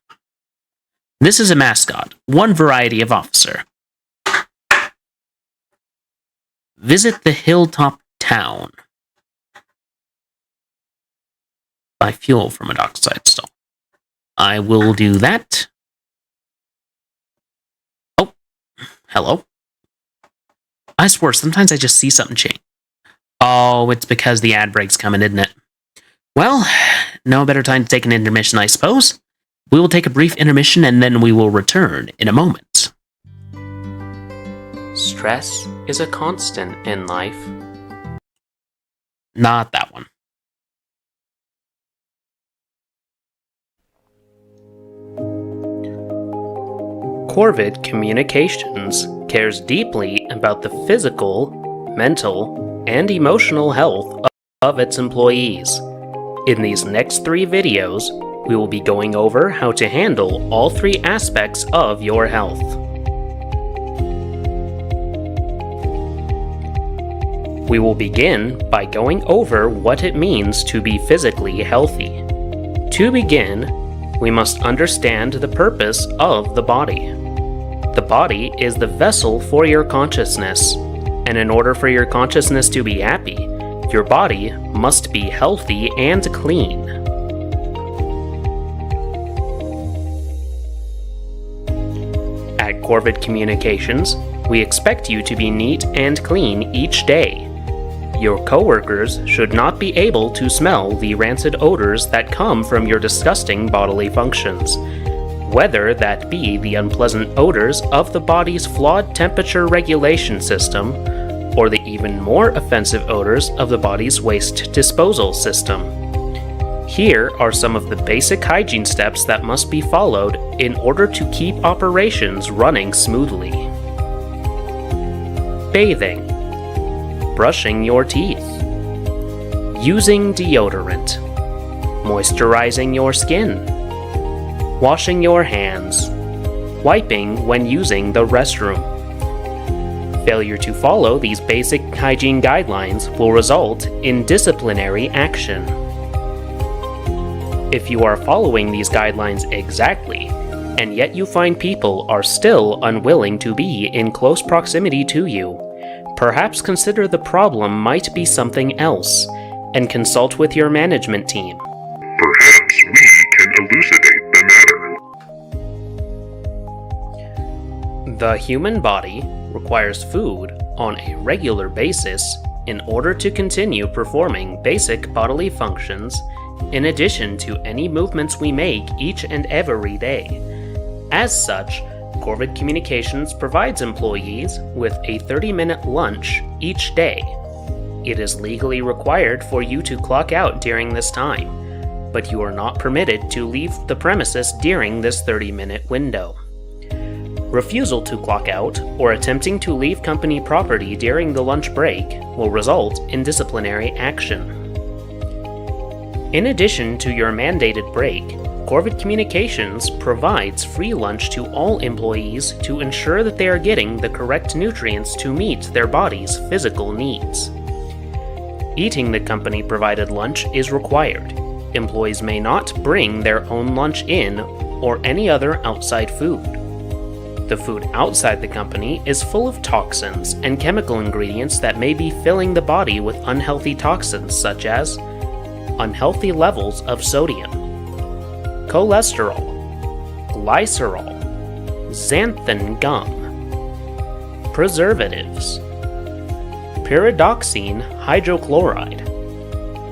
This is a mascot, one variety of officer. Visit the hilltop town. Buy fuel from a dockside stall. I will do that. Oh, hello. I swear, sometimes I just see something change. Oh, it's because the ad break's coming, isn't it? Well, no better time to take an intermission, I suppose. We will take a brief intermission and then we will return in a moment. Stress is a constant in life. Not that one. Corvid Communications cares deeply about the physical, mental, and emotional health of its employees. In these next 3 videos, we will be going over how to handle all 3 aspects of your health. We will begin by going over what it means to be physically healthy. To begin, we must understand the purpose of the body. The body is the vessel for your consciousness, and in order for your consciousness to be happy, your body must be healthy and clean. At Corvid Communications, we expect you to be neat and clean each day. Your coworkers should not be able to smell the rancid odors that come from your disgusting bodily functions, whether that be the unpleasant odors of the body's flawed temperature regulation system, or the even more offensive odors of the body's waste disposal system. Here are some of the basic hygiene steps that must be followed in order to keep operations running smoothly. Bathing. Brushing your teeth. Using deodorant. Moisturizing your skin. Washing your hands. Wiping when using the restroom. Failure to follow these basic hygiene guidelines will result in disciplinary action. If you are following these guidelines exactly, and yet you find people are still unwilling to be in close proximity to you, perhaps consider the problem might be something else, and consult with your management team. Perhaps we can elucidate the matter. The human body requires food on a regular basis in order to continue performing basic bodily functions, in addition to any movements we make each and every day. As such, Corvid Communications provides employees with a 30-minute lunch each day. It is legally required for you to clock out during this time, but you are not permitted to leave the premises during this 30-minute window. Refusal to clock out or attempting to leave company property during the lunch break will result in disciplinary action. In addition to your mandated break, Corvid Communications provides free lunch to all employees to ensure that they are getting the correct nutrients to meet their body's physical needs. Eating the company-provided lunch is required. Employees may not bring their own lunch in or any other outside food. The food outside the company is full of toxins and chemical ingredients that may be filling the body with unhealthy toxins such as unhealthy levels of sodium, cholesterol, glycerol, xanthan gum, preservatives, pyridoxine hydrochloride,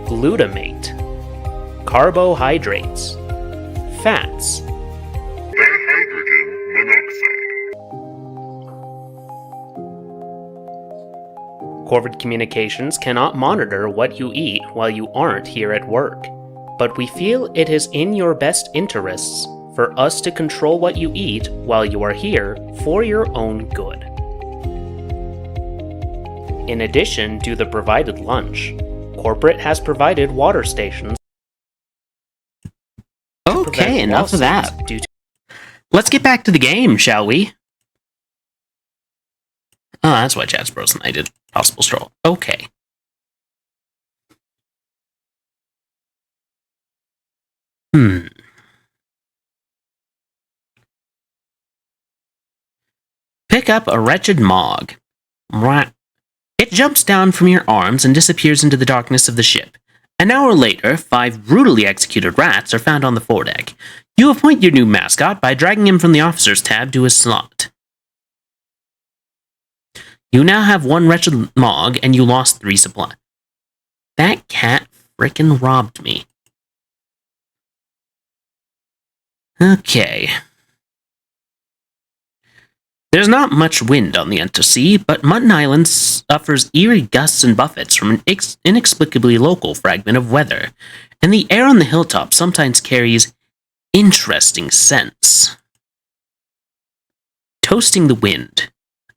glutamate, carbohydrates, fats, dihydrogen monoxide, Corvid Communications cannot monitor what you eat while you aren't here at work, but we feel it is in your best interests for us to control what you eat while you are here for your own good. In addition to the provided lunch, corporate has provided water stations. Okay, enough of that. Let's get back to the game, shall we? Oh, that's why chat's frozen. I did possible stroll. Okay. Pick up a wretched Mog. It jumps down from your arms and disappears into the darkness of the ship. An hour later, 5 brutally executed rats are found on the foredeck. You appoint your new mascot by dragging him from the officer's tab to his slot. You now have 1 wretched Mog, and you lost 3 supply. That cat frickin' robbed me. Okay. There's not much wind on the Untersea, but Mutton Island suffers eerie gusts and buffets from an inexplicably local fragment of weather, and the air on the hilltop sometimes carries interesting scents. Toasting the wind.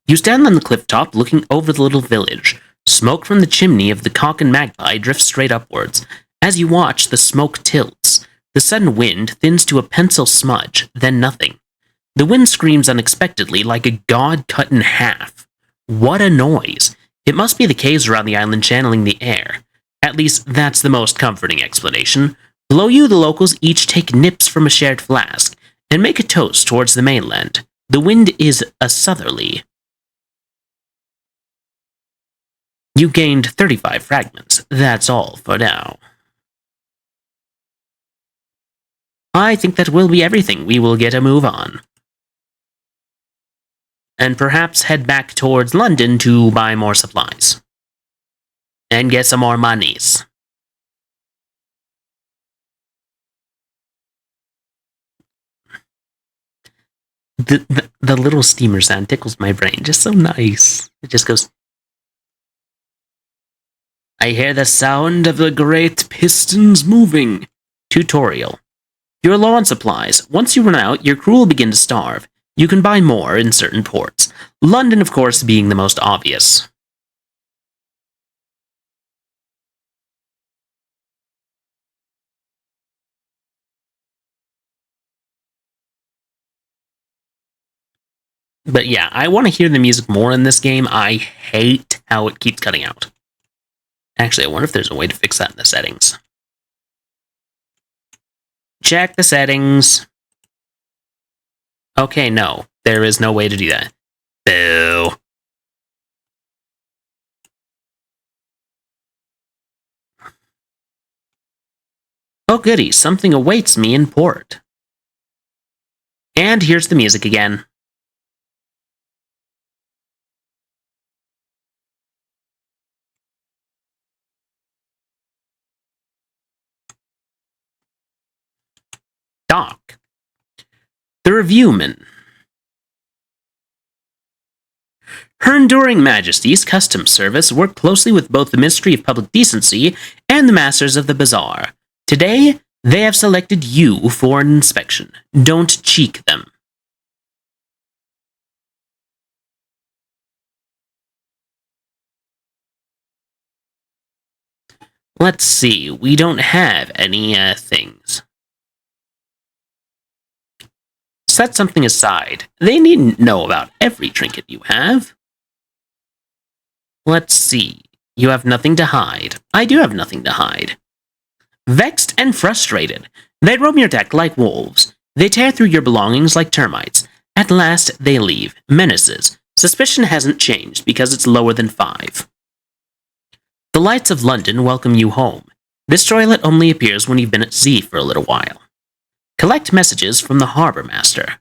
You stand on the cliff top looking over the little village. Smoke from the chimney of the Cock and Magpie drifts straight upwards. As you watch, the smoke tilts. The sudden wind thins to a pencil smudge, then nothing. The wind screams unexpectedly like a god cut in half. What a noise! It must be the caves around the island channeling the air. At least, that's the most comforting explanation. Below you, the locals each take nips from a shared flask and make a toast towards the mainland. The wind is a southerly. You gained 35 fragments. That's all for now. I think that will be everything. We will get a move on. And perhaps head back towards London to buy more supplies. And get some more monies. The little steamer sound tickles my brain. Just so nice. It just goes... I hear the sound of the great pistons moving. Tutorial. You're low on supplies. Once you run out, your crew will begin to starve. You can buy more in certain ports. London, of course, being the most obvious. But yeah, I want to hear the music more in this game. I hate how it keeps cutting out. Actually, I wonder if there's a way to fix that in the settings. Check the settings. Okay, no. There is no way to do that. Boo. Oh goody, something awaits me in port. And here's the music again. Doc. The Reviewman. Her Enduring Majesty's Customs Service work closely with both the Ministry of Public Decency and the Masters of the Bazaar. Today, they have selected you for an inspection. Don't cheek them. Let's see, we don't have any things. Set something aside. They needn't know about every trinket you have. Let's see. You have nothing to hide. I do have nothing to hide. Vexed and frustrated, they roam your deck like wolves. They tear through your belongings like termites. At last, they leave. Menaces. Suspicion hasn't changed because it's lower than 5. The lights of London welcome you home. This toilet only appears when you've been at sea for a little while. Collect messages from the harbor master.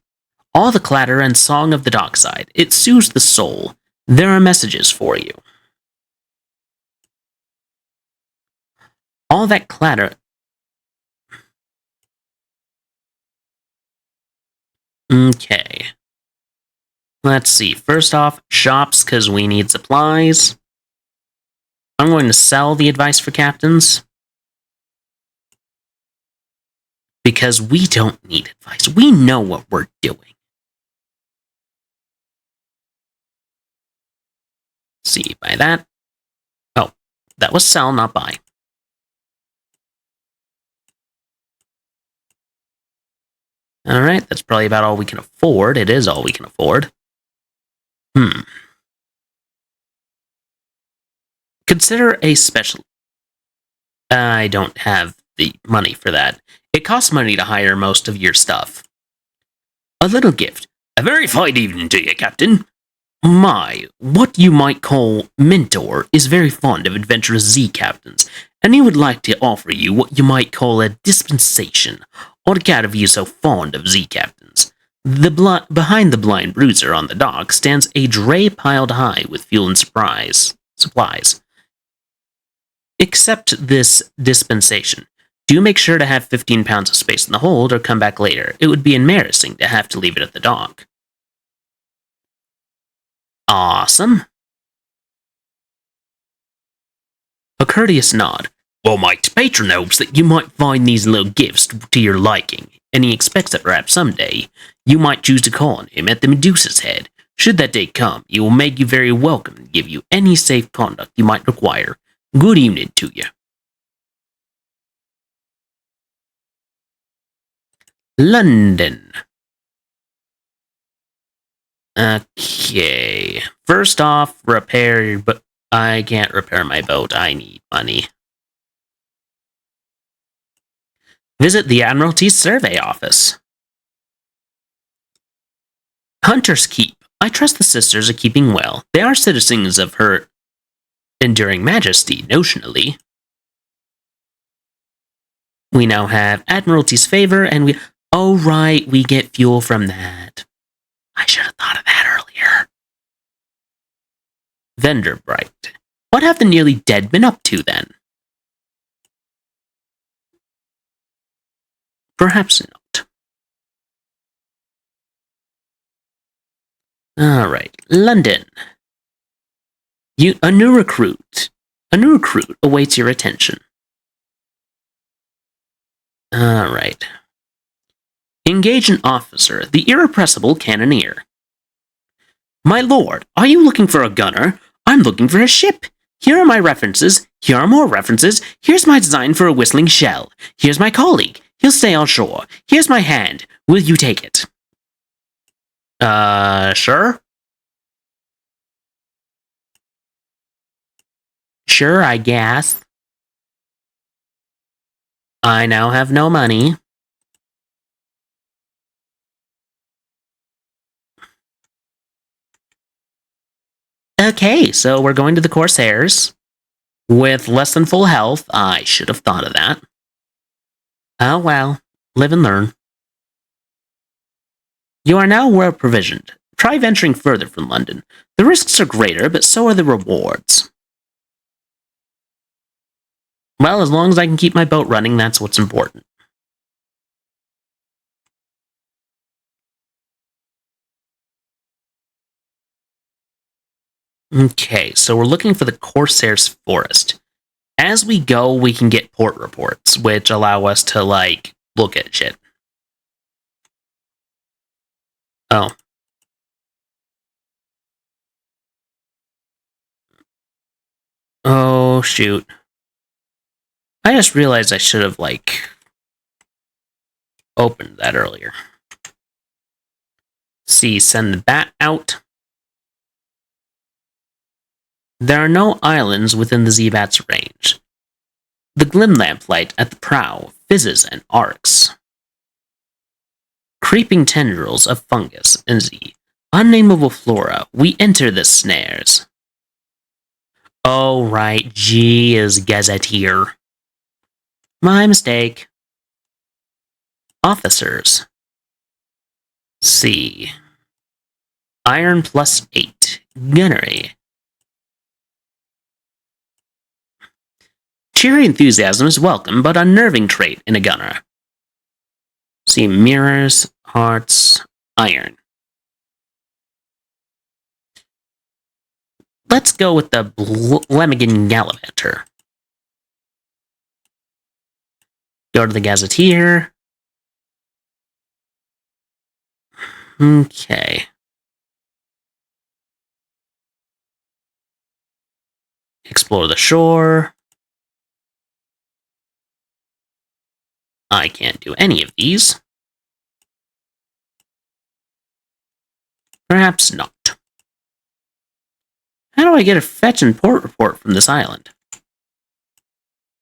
All the clatter and song of the dockside. It soothes the soul. There are messages for you. All that clatter. Okay. Let's see. First off, shops, because we need supplies. I'm going to sell the advice for captains. Because we don't need advice. We know what we're doing. See, buy that. Oh, that was sell, not buy. Alright, that's probably about all we can afford. It is all we can afford. Consider a special... I don't have the money for that. It costs money to hire most of your stuff. A little gift. A very fine evening to you, Captain. What you might call mentor is very fond of adventurous Z captains, and he would like to offer you what you might call a dispensation on account of you so fond of Z captains. Behind the blind bruiser on the dock stands a dray piled high with fuel and supplies. Accept this dispensation. Do make sure to have 15 pounds of space in the hold or come back later. It would be embarrassing to have to leave it at the dock. Awesome. A courteous nod. Well, my patron hopes that you might find these little gifts to your liking, and he expects that perhaps someday you might choose to call on him at the Medusa's Head. Should that day come, he will make you very welcome and give you any safe conduct you might require. Good evening to you. London. Okay. First off, repair, but I can't repair my boat. I need money. Visit the Admiralty's Survey Office. Hunter's Keep. I trust the sisters are keeping well. They are citizens of her enduring majesty, notionally. We now have Admiralty's favor, and we... Oh, right, we get fuel from that. I should have thought of that earlier. Vendor Bright. What have the nearly dead been up to, then? Perhaps not. Alright, London. A new recruit awaits your attention. Alright. Engage an officer, the irrepressible cannoneer. My lord, are you looking for a gunner? I'm looking for a ship. Here are my references. Here are more references. Here's my design for a whistling shell. Here's my colleague. He'll stay on shore. Here's my hand. Will you take it? Sure? Sure, I guess. I now have no money. Okay, so we're going to the Corsairs. With less than full health. I should have thought of that. Oh well, live and learn. You are now well provisioned. Try venturing further from London. The risks are greater, but so are the rewards. Well, as long as I can keep my boat running, that's what's important. Okay, so we're looking for the Corsair's Forest. As we go, we can get port reports, which allow us to, like, look at shit. Oh. Oh, shoot. I just realized I should have, like, opened that earlier. See, send the bat out. There are no islands within the Z-Bat's range. The glim lamplight at the prow fizzes and arcs. Creeping tendrils of fungus and Z. Unnameable flora, we enter the snares. Oh, right, G is gazetteer. My mistake. Officers. C. Iron +8. Gunnery. Cheery enthusiasm is welcome, but unnerving trait in a gunner. See mirrors, hearts, iron. Let's go with the Lemigan Gallivanter. Go to the Gazetteer. Okay. Explore the shore. I can't do any of these. Perhaps not. How do I get a fetch and port report from this island?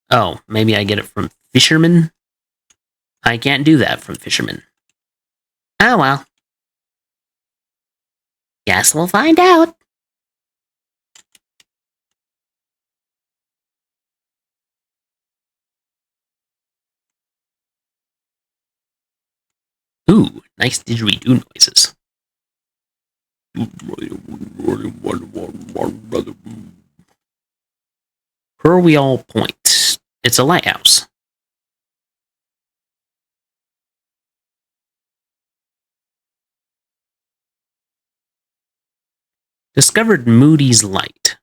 Oh, maybe I get it from fishermen? I can't do that from fishermen. Oh well. Guess we'll find out. Ooh, nice didgeridoo noises. Purweall Point. It's a lighthouse. Discovered Moody's Light.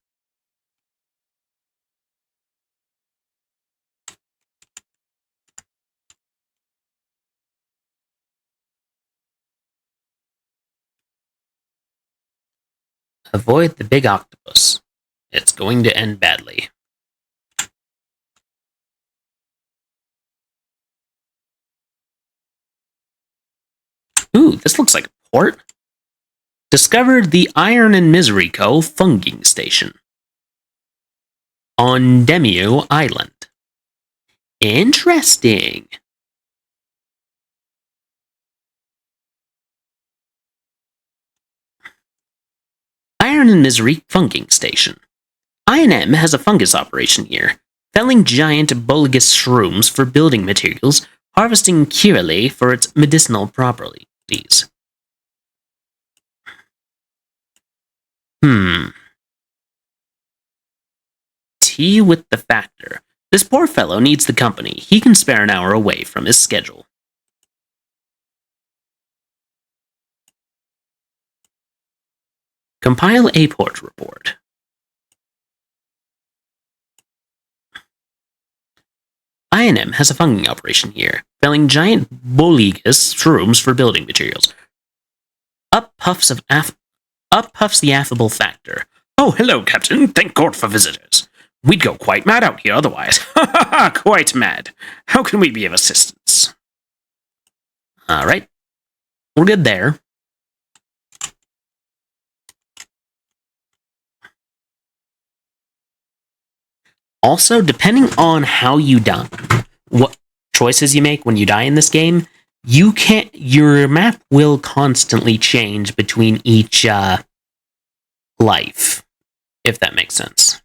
Avoid the big octopus. It's going to end badly. Ooh, this looks like a port. Discovered the Iron and Misery Co. funging station on Demio Island. Interesting. Iron and Misery funging station. I&M has a fungus operation here, felling giant bulbous shrooms for building materials, harvesting curely for its medicinal properties. Tea with the factor. This poor fellow needs the company. He can spare an hour away from his schedule. Compile a port report. I&M has a funging operation here, felling giant bulbous shrooms for building materials. Up puffs the affable factor. Oh, hello, Captain. Thank God for visitors. We'd go quite mad out here otherwise. Ha ha ha, quite mad. How can we be of assistance? Alright. We're good there. Also, depending on how you die, what choices you make when you die in this game, your map will constantly change between each life, if that makes sense.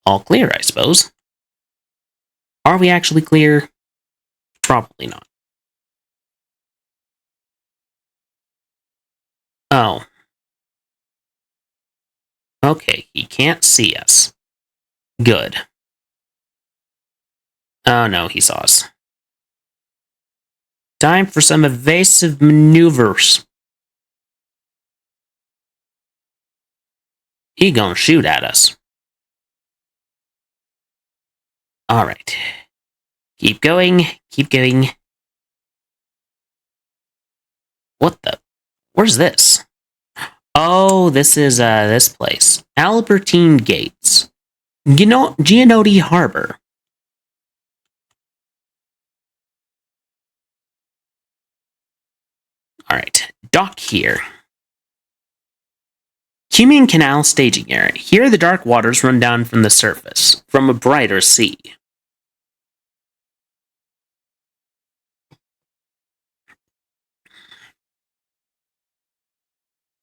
All clear, I suppose. Are we actually clear? Probably not. Oh. Okay, he can't see us. Good. Oh no, he saw us. Time for some evasive maneuvers. He gonna shoot at us. Alright. Keep going, keep going. What the? Where's this? Oh, this is, this place. Albertine Gates. Gianotti Harbor. Alright, dock here. Cumian Canal staging area. Here the dark waters run down from the surface, from a brighter sea.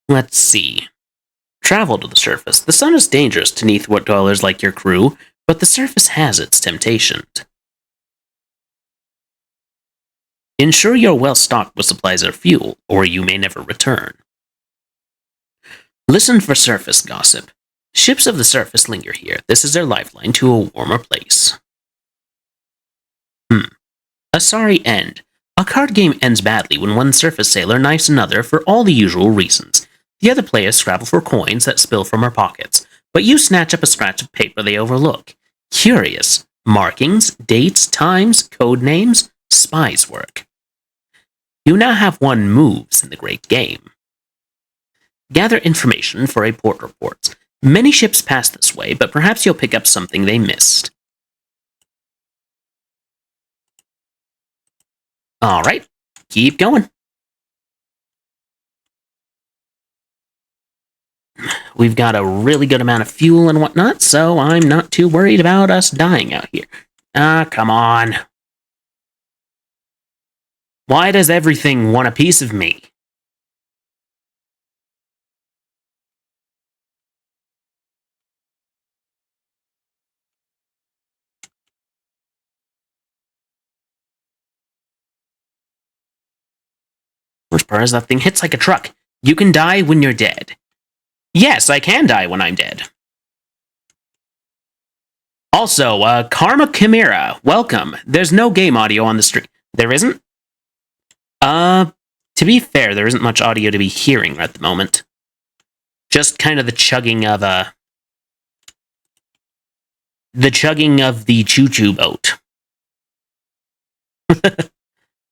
Let's see. Travel to the surface. The sun is dangerous to neathwort dwellers like your crew, but the surface has its temptations. Ensure you're well stocked with supplies or fuel, or you may never return. Listen for surface gossip. Ships of the surface linger here. This is their lifeline to a warmer place. A sorry end. A card game ends badly when one surface sailor knifes another for all the usual reasons. The other players scrabble for coins that spill from our pockets, but you snatch up a scratch of paper they overlook. Curious. Markings, dates, times, code names, spies work. You now have 1 moves in the great game. Gather information for a port report. Many ships pass this way, but perhaps you'll pick up something they missed. Alright, keep going. We've got a really good amount of fuel and whatnot, so I'm not too worried about us dying out here. Come on. Why does everything want a piece of me? Worst part is that thing hits like a truck. You can die when you're dead. Yes, I can die when I'm dead. Also, Karma Chimera, welcome. There's no game audio on the stream. There isn't? To be fair, there isn't much audio to be hearing at the moment. Just kind of the chugging of the choo-choo boat.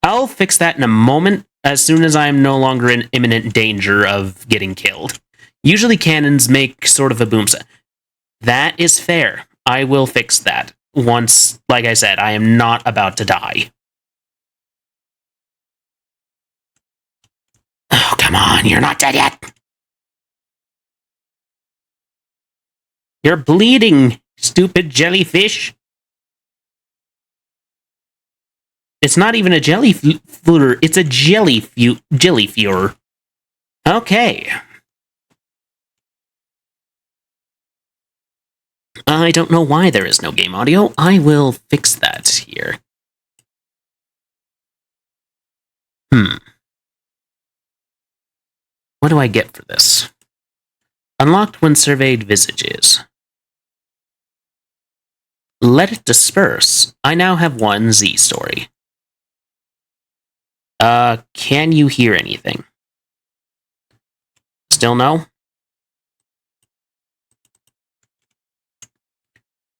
I'll fix that in a moment, as soon as I am no longer in imminent danger of getting killed. Usually cannons make sort of a boom sound. That is fair. I will fix that once, like I said, I am not about to die. Oh, come on, you're not dead yet. You're bleeding, stupid jellyfish. It's not even a jellyfuer, it's a jellyfuer. Okay. I don't know why there is no game audio. I will fix that here. What do I get for this? Unlocked when surveyed visages. Let it disperse. I now have 1 Z story. Can you hear anything? Still no?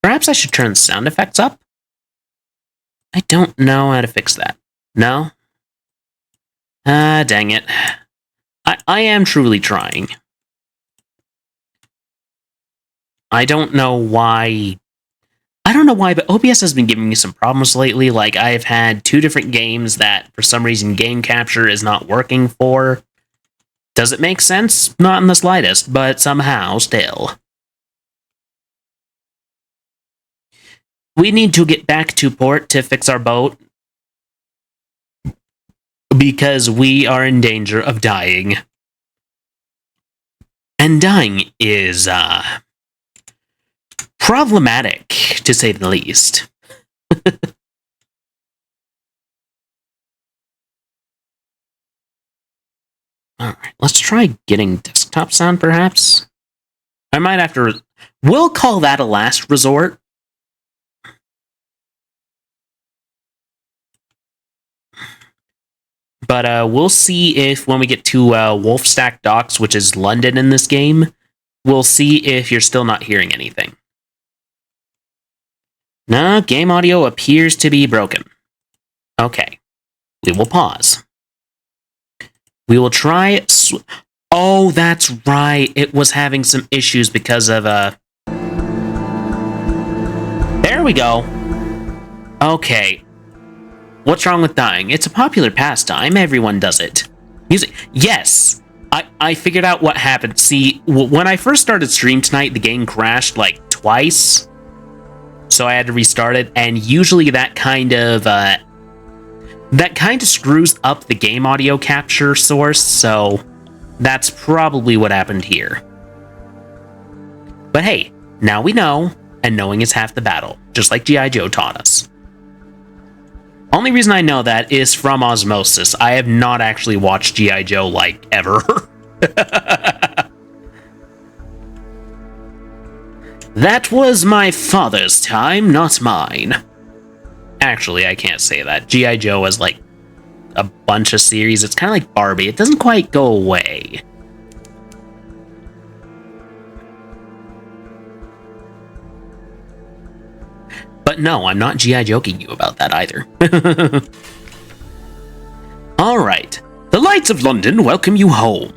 Perhaps I should turn sound effects up? I don't know how to fix that. No? Dang it. I am truly trying. I don't know why, but OBS has been giving me some problems lately. Like, I've had 2 different games that, for some reason, game capture is not working for. Does it make sense? Not in the slightest, but somehow, still. We need to get back to port to fix our boat, because we are in danger of dying. And dying is, problematic, to say the least. Alright, let's try getting desktop sound, perhaps? I might have to... We'll call that a last resort. But we'll see if, when we get to Wolfstack Docks, which is London in this game, we'll see if you're still not hearing anything. No, game audio appears to be broken. Okay. We will pause. We will try... Oh, that's right. It was having some issues because of... There we go. Okay. What's wrong with dying? It's a popular pastime. Everyone does it. Music. Yes! I figured out what happened. See, when I first started stream tonight, the game crashed like twice. So I had to restart it, and usually that kind of screws up the game audio capture source, so that's probably what happened here. But hey, now we know, and knowing is half the battle, just like G.I. Joe taught us. Only reason I know that is from osmosis. I have not actually watched G.I. Joe, like, ever. That was my father's time, not mine. Actually, I can't say that. G.I. Joe was, like, a bunch of series. It's kind of like Barbie. It doesn't quite go away. But no, I'm not G.I. joking you about that either. Alright. The lights of London welcome you home.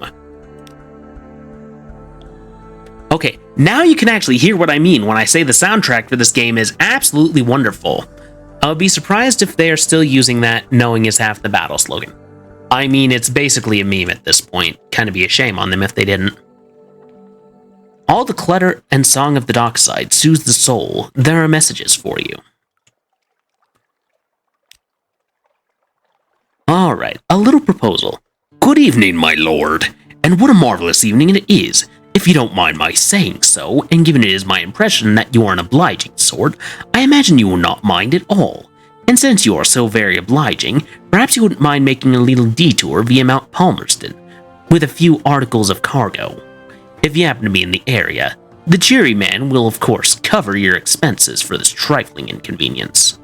Okay, now you can actually hear what I mean when I say the soundtrack for this game is absolutely wonderful. I would be surprised if they are still using that "knowing is half the battle" slogan. I mean, it's basically a meme at this point. Kinda be a shame on them if they didn't. All the clutter and song of the dockside soothes the soul. There are messages for you. Alright, a little proposal. Good evening, my lord. And what a marvelous evening it is. If you don't mind my saying so, and given it is my impression that you are an obliging sort, I imagine you will not mind at all. And since you are so very obliging, perhaps you wouldn't mind making a little detour via Mount Palmerston, with a few articles of cargo. If you happen to be in the area, the cheery man will of course cover your expenses for this trifling inconvenience.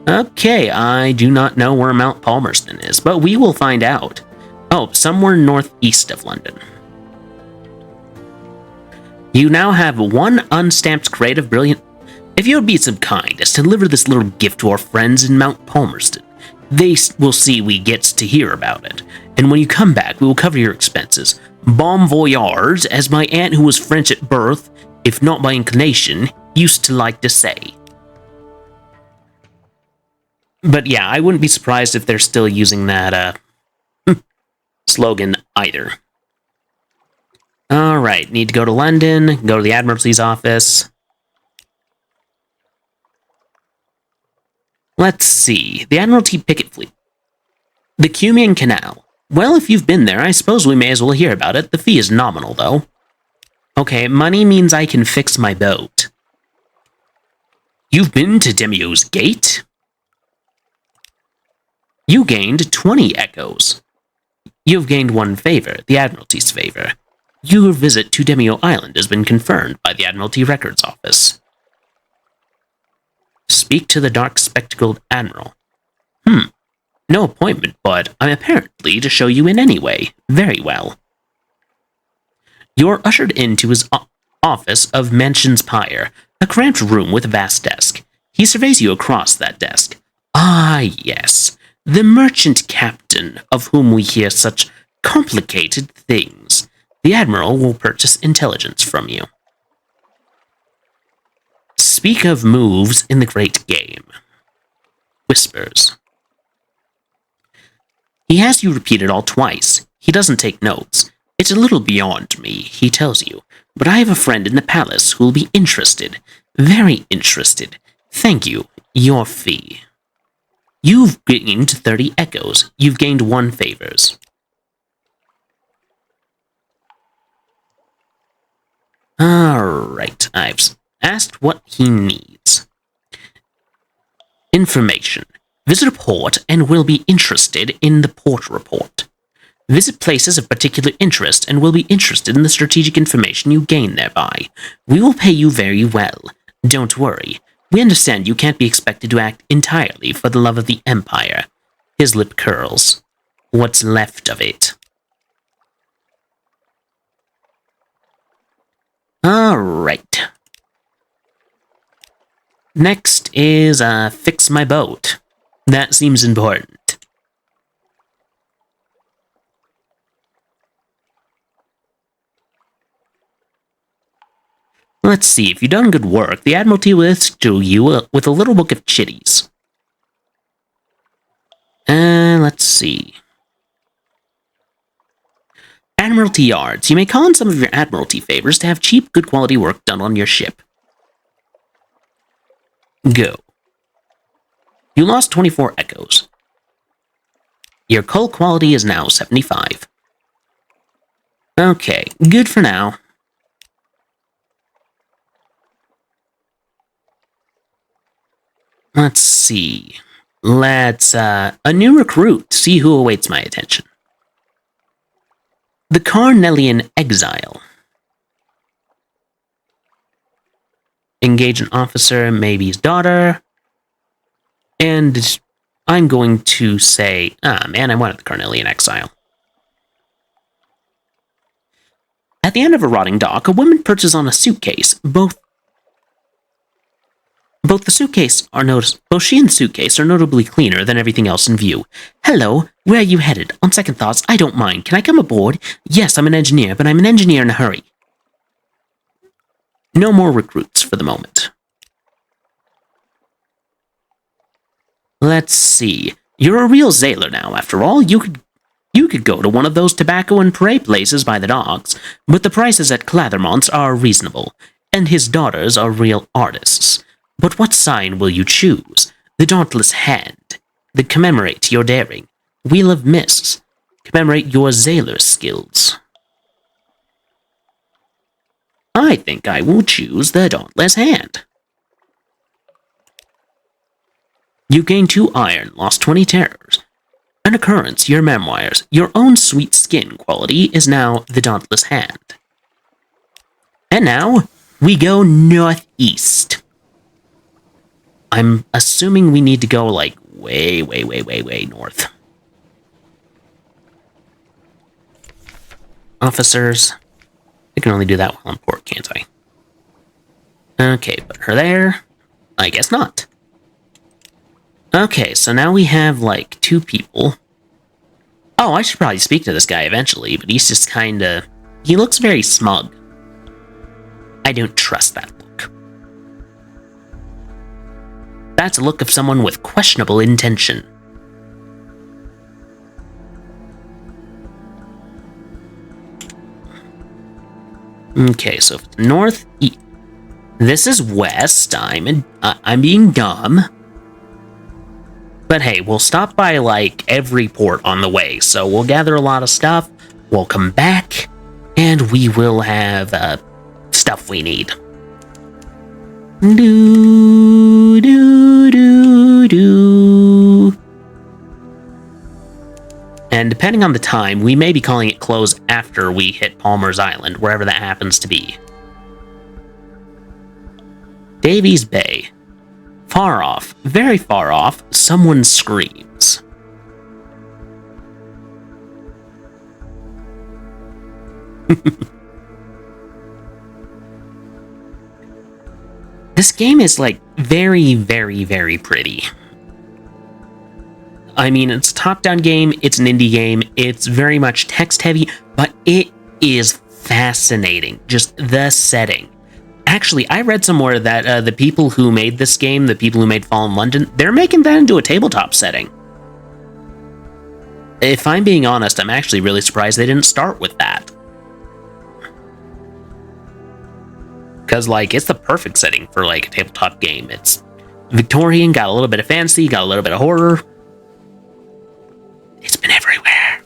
Okay, I do not know where Mount Palmerston is, but we will find out. Oh, somewhere northeast of London. You now have one unstamped crate of brilliant... If you would be so kind as to deliver this little gift to our friends in Mount Palmerston, they will see we gets to hear about it, and when you come back, we will cover your expenses. Bon voyage, as my aunt who was French at birth, if not by inclination, used to like to say. But yeah, I wouldn't be surprised if they're still using that, slogan either. Alright, need to go to London, go to the Admiralty's office. Let's see, the Admiralty Picket Fleet. The Cumian Canal. Well, if you've been there, I suppose we may as well hear about it. The fee is nominal, though. Okay, money means I can fix my boat. You've been to Demio's Gate? You gained 20 echoes. You've gained one favor, the Admiralty's favor. Your visit to Demio Island has been confirmed by the Admiralty Records Office. Speak to the dark-spectacled Admiral. No appointment, but I'm apparently to show you in anyway. Very well. You're ushered into his office of Mansion's Pyre, a cramped room with a vast desk. He surveys you across that desk. Ah, yes. The merchant captain, of whom we hear such complicated things. The Admiral will purchase intelligence from you. Speak of moves in the great game. Whispers. He has you repeat it all twice. He doesn't take notes. It's a little beyond me, he tells you, but I have a friend in the palace who will be interested. Very interested. Thank you. Your fee. You've gained 30 echoes. You've gained 1 favors. Alright, I've asked what he needs. Information. Visit a port and will be interested in the port report. Visit places of particular interest and will be interested in the strategic information you gain thereby. We will pay you very well. Don't worry. We understand you can't be expected to act entirely for the love of the Empire. His lip curls. What's left of it. Alright. Next is, fix my boat. That seems important. Let's see, if you've done good work, the Admiralty will issue you with a little book of chitties. Let's see. Admiralty Yards. You may call in some of your Admiralty favors to have cheap, good quality work done on your ship. Go. You lost 24 echoes. Your coal quality is now 75. Okay, good for now. Let's see. Let's, a new recruit. See who awaits my attention. The Carnelian Exile. Engage an officer, maybe his daughter. And I'm going to say, man, I wanted the Carnelian Exile. At the end of a rotting dock, a woman perches on a suitcase. Both she and the suitcase are notably cleaner than everything else in view. Hello, where are you headed? On second thoughts, I don't mind. Can I come aboard? Yes, I'm an engineer, but I'm an engineer in a hurry. No more recruits for the moment. Let's see. You're a real sailor now, after all. You could go to one of those tobacco and prey places by the docks, but the prices at Clathermont's are reasonable, and his daughters are real artists. But what sign will you choose? The Dauntless Hand. That commemorate your daring. Wheel of Mists. Commemorate your sailor skills. I think I will choose the Dauntless Hand. You gain 2 iron, lost 20 terrors. An occurrence, your memoirs. Your own sweet skin quality is now the Dauntless Hand. And now, we go northeast. I'm assuming we need to go, like, way north. Officers. I can only do that while on port, can't I? Okay, put her there. I guess not. Okay, so now we have, like, 2 people. Oh, I should probably speak to this guy eventually, but he's just kinda... He looks very smug. I don't trust that look. That's a look of someone with questionable intention. Okay, so if it's north... This is west. I'm being dumb. But hey, we'll stop by, like, every port on the way, so we'll gather a lot of stuff, we'll come back, and we will have, stuff we need. Do, do, do, do. And depending on the time, we may be calling it close after we hit Palmer's Island, wherever that happens to be. Davies Bay. Far off, very far off, someone screams. This game is, like, very pretty. I mean, it's a top-down game, it's an indie game, it's very much text-heavy, but it is fascinating. Just the setting. Actually, I read somewhere that the people who made this game, the people who made Fallen London, they're making that into a tabletop setting. If I'm being honest, I'm actually really surprised they didn't start with that. Because, like, it's the perfect setting for, like, a tabletop game. It's Victorian, got a little bit of fantasy, got a little bit of horror. It's been everywhere.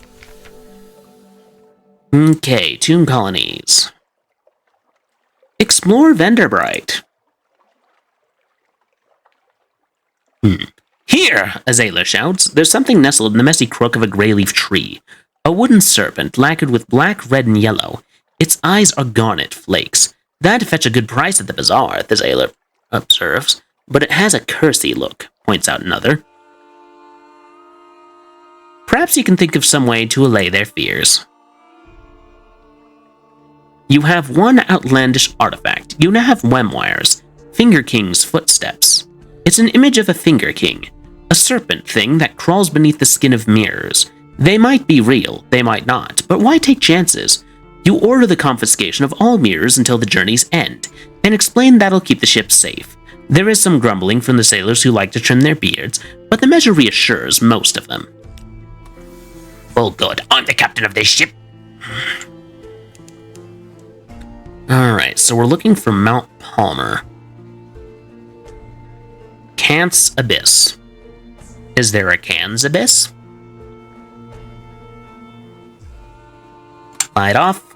Okay, Tomb Colonies. Explore Venderbright. Here, a sailor shouts. There's something nestled in the messy crook of a grey-leaf tree. A wooden serpent, lacquered with black, red, and yellow. Its eyes are garnet flakes. That'd fetch a good price at the bazaar, the sailor observes. But it has a cursy look, points out another. Perhaps you can think of some way to allay their fears. You have one outlandish artifact. You now have memoirs. Finger King's footsteps. It's an image of a Finger King. A serpent thing that crawls beneath the skin of mirrors. They might be real, they might not, but why take chances? You order the confiscation of all mirrors until the journey's end, and explain that'll keep the ship safe. There is some grumbling from the sailors who like to trim their beards, but the measure reassures most of them. Well, good. I'm the captain of this ship. Alright, so we're looking for Mount Palmer. Cant's Abyss. Is there a Can's Abyss? Light off.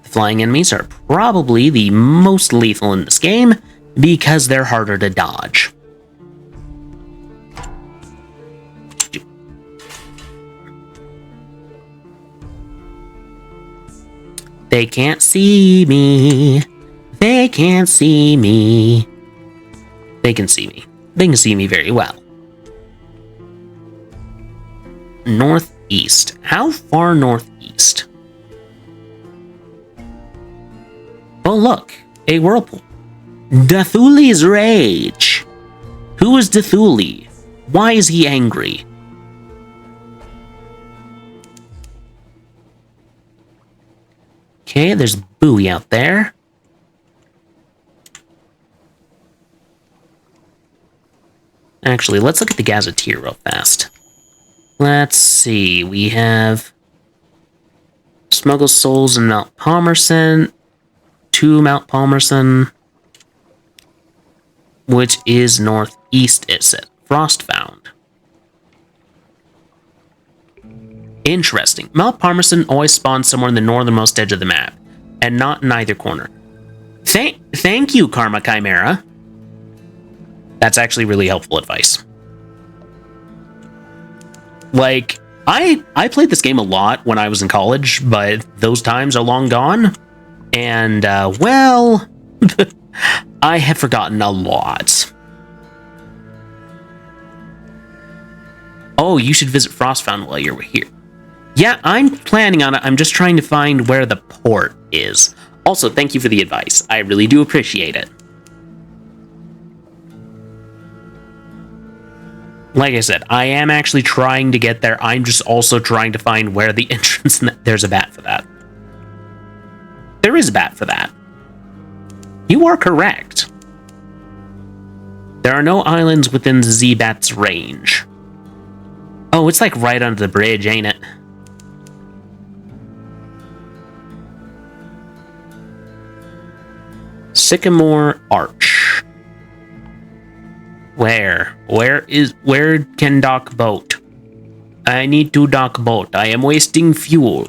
The The flying enemies are probably the most lethal in this game because they're harder to dodge. They can't see me. They can't see me. They can see me. They can see me very well. Northeast. How far northeast? Oh, look. A whirlpool. Dathuli's Rage. Who is Dathuli? Why is he angry? Okay, there's Buoy out there. Actually, let's look at the Gazetteer real fast. Let's see, we have Smuggled Souls in Mount Palmerston, to Mount Palmerston, which is northeast, it said. Frostbound. Interesting. Mount Palmerston always spawns somewhere in the northernmost edge of the map, and not in either corner. Thank you, Karma Chimera. That's actually really helpful advice. Like, I played this game a lot when I was in college, but those times are long gone. And, well, I have forgotten a lot. Oh, you should visit Frostbound while you're here. Yeah, I'm planning on it. I'm just trying to find where the port is. Also, thank you for the advice. I really do appreciate it. Like I said, I am actually trying to get there. I'm just also trying to find where the entrance... There's a bat for that. There is a bat for that. You are correct. There are no islands within the Z-Bat's range. Oh, it's like right under the bridge, ain't it? Sycamore Arch. Where can dock boat? I need to dock boat. I am wasting fuel.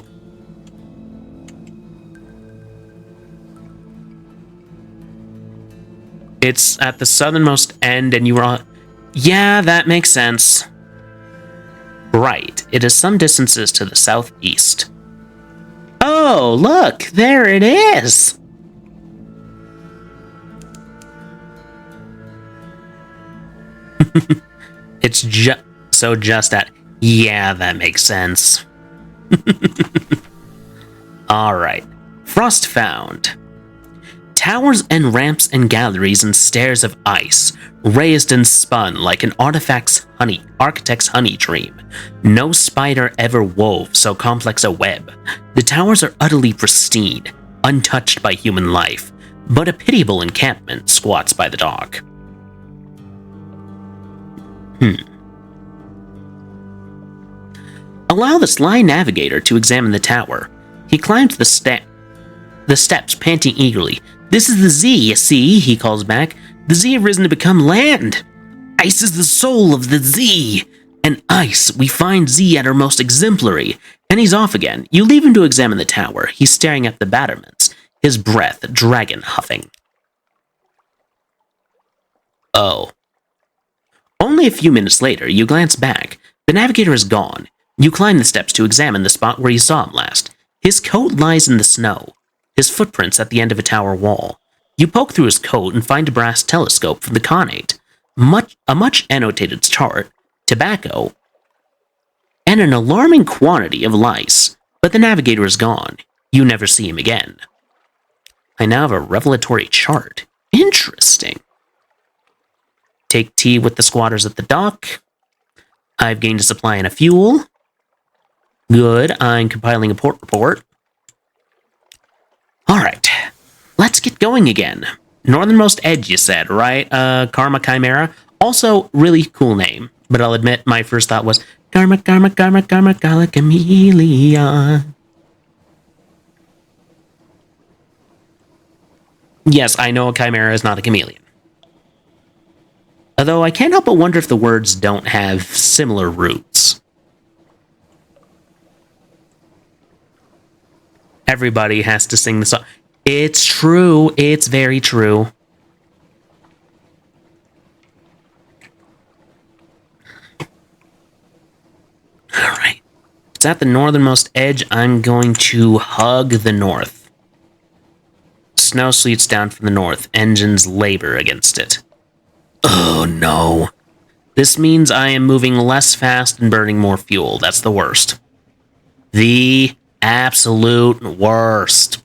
It's at the southernmost end and you were on... Yeah, that makes sense. Right. It is some distances to the southeast. Oh, look! There it is! It's just at... Yeah, that makes sense. Alright. Frost found. Towers and ramps and galleries and stairs of ice, raised and spun like an architect's honey dream. No spider ever wove so complex a web. The towers are utterly pristine, untouched by human life, but a pitiable encampment squats by the dock. Allow the sly navigator to examine the tower. He climbs the steps, panting eagerly. This is the Z, you see, he calls back. The Z have risen to become land. Ice is the soul of the Z. And ice, we find Z at her most exemplary. And he's off again. You leave him to examine the tower. He's staring at the battlements, his breath dragon huffing. Oh. Only a few minutes later, you glance back. The navigator is gone. You climb the steps to examine the spot where you saw him last. His coat lies in the snow. His footprints at the end of a tower wall. You poke through his coat and find a brass telescope from the Khanate, a much annotated chart, tobacco, and an alarming quantity of lice. But the navigator is gone. You never see him again. I now have a revelatory chart. Interesting. Take tea with the squatters at the dock. I've gained a supply and a fuel. Good, I'm compiling a port report. Alright, let's get going again. Northernmost Edge, you said, right? Karma Chimera. Also, really cool name. But I'll admit, my first thought was, Karma, Gala Chameleon. Yes, I know a chimera is not a chameleon. Although I can't help but wonder if the words don't have similar roots. Everybody has to sing the song. It's true. It's very true. Alright. It's at the northernmost edge. I'm going to hug the north. Snow sleets down from the north. Engines labor against it. Oh no. This means I am moving less fast and burning more fuel. That's the worst. The absolute worst.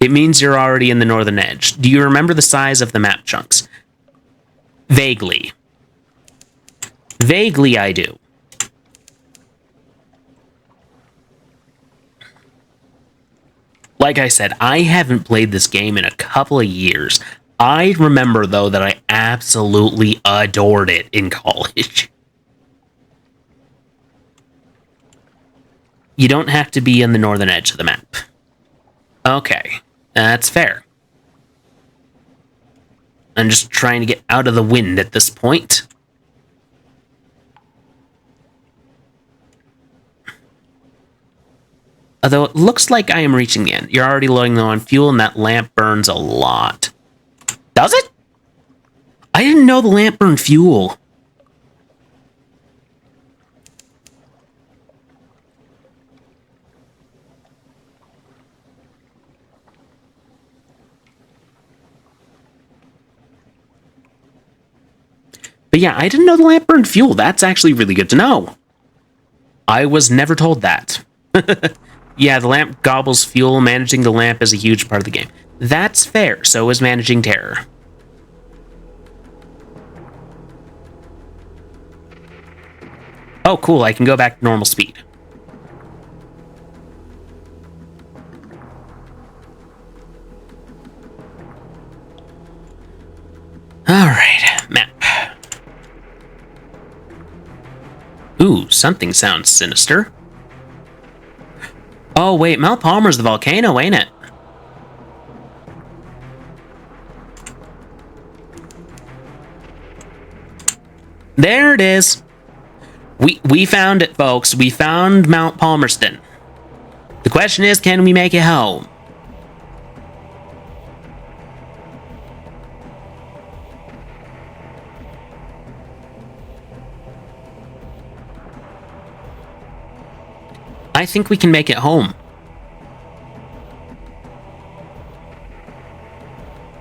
It means you're already in the northern edge. Do you remember the size of the map chunks? Vaguely. Vaguely, I do. Like I said, I haven't played this game in a couple of years. I remember, though, that I absolutely adored it in college. You don't have to be in the northern edge of the map. Okay, that's fair. I'm just trying to get out of the wind at this point. Although it looks like I am reaching the end. You're already loading low on fuel, and that lamp burns a lot. Does it? I didn't know the lamp burned fuel. But yeah, I didn't know the lamp burned fuel. That's actually really good to know. I was never told that. Yeah, the lamp gobbles fuel. Managing the lamp is a huge part of the game. That's fair. So is managing terror. Oh, cool. I can go back to normal speed. Alright, map. Ooh, something sounds sinister. Oh, wait, Mount Palmer's the volcano, ain't it? There it is. We found it, folks. We found Mount Palmerston. The question is, can we make it home? I think we can make it home.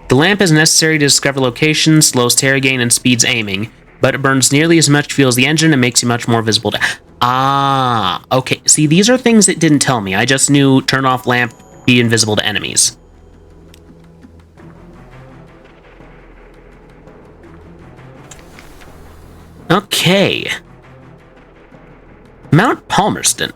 The lamp is necessary to discover locations, slows terror gain, and speeds aiming, but it burns nearly as much fuel as the engine and makes you much more visible to... Ah, okay. See, these are things it didn't tell me. I just knew turn off lamp, be invisible to enemies. Okay. Mount Palmerston.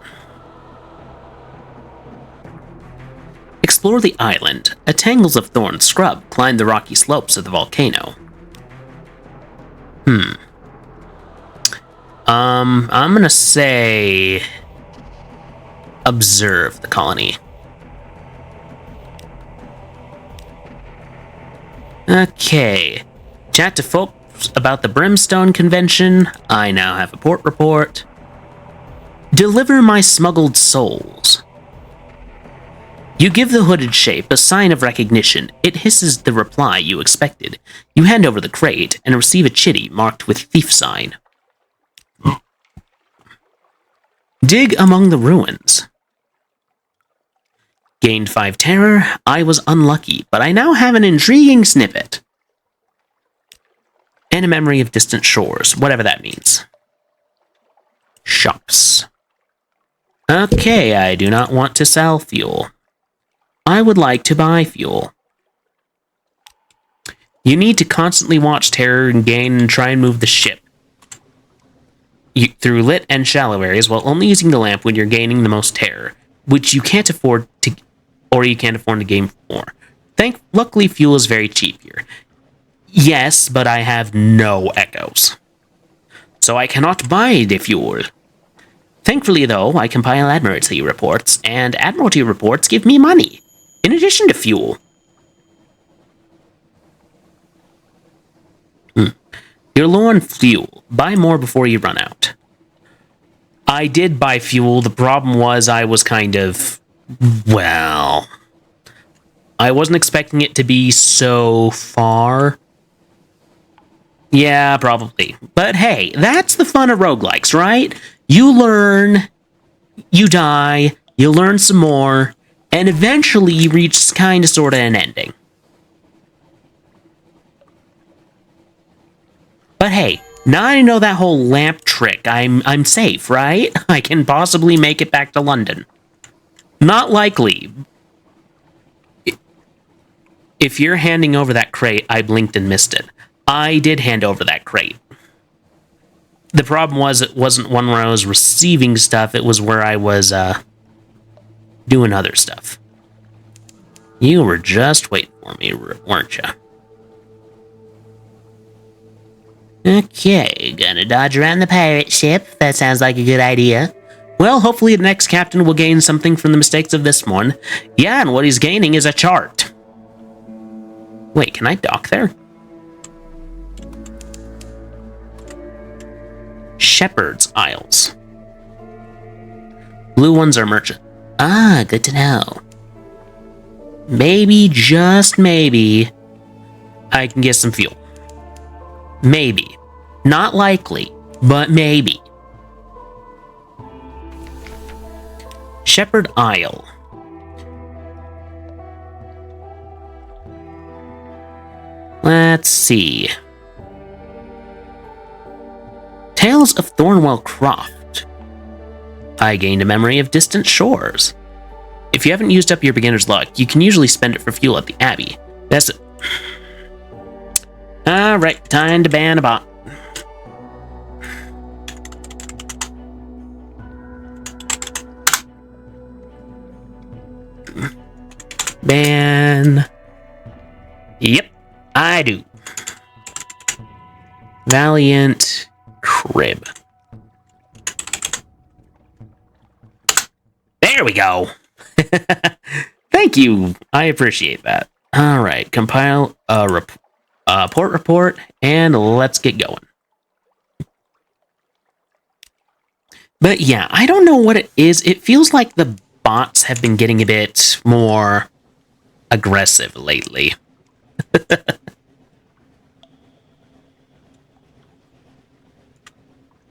Explore the island. A tangles of thorn scrub climb the rocky slopes of the volcano. I'm gonna say... observe the colony. Okay. Chat to folks about the Brimstone Convention. I now have a port report. Deliver my smuggled souls. You give the hooded shape a sign of recognition. It hisses the reply you expected. You hand over the crate and receive a chitty marked with thief sign. Dig among the ruins. Gained 5 terror. I was unlucky, but I now have an intriguing snippet. And a memory of distant shores, whatever that means. Shops. Okay, I do not want to sell fuel. I would like to buy fuel. You need to constantly watch terror and gain and try and move the ship through lit and shallow areas while only using the lamp when you're gaining the most terror, which you can't afford to, or you can't afford to gain more. Luckily, fuel is very cheap here. Yes, but I have no echoes, so I cannot buy the fuel. Thankfully, though, I compile Admiralty reports, and Admiralty reports give me money, in addition to fuel. You're low on fuel. Buy more before you run out. I did buy fuel. The problem was I was kind of... Well... I wasn't expecting it to be so far. Yeah, probably. But hey, that's the fun of roguelikes, right? You learn, you die, you learn some more, and eventually you reach kind of sort of an ending. But hey, now I know that whole lamp trick, I'm safe, right? I can possibly make it back to London. Not likely. If you're handing over that crate, I blinked and missed it. I did hand over that crate. The problem was it wasn't one where I was receiving stuff, it was where I was, doing other stuff. You were just waiting for me, weren't you? Okay, gonna dodge around the pirate ship. That sounds like a good idea. Well, hopefully the next captain will gain something from the mistakes of this one. Yeah, and what he's gaining is a chart. Wait, can I dock there? Shepherd's Isles. Blue ones are merchant. Ah, good to know. Maybe, just maybe, I can get some fuel. Maybe. Not likely, but maybe. Shepherd Isle. Let's see. Tales of Thornwell Croft. I gained a memory of distant shores. If you haven't used up your beginner's luck, you can usually spend it for fuel at the Abbey. That's it. Alright, time to ban a bot. Ban. Yep, I do. Valiant Crib. There we go. Thank you. I appreciate that. All right, compile a port report, and let's get going. But yeah, I don't know what it is. It feels like the bots have been getting a bit more aggressive lately.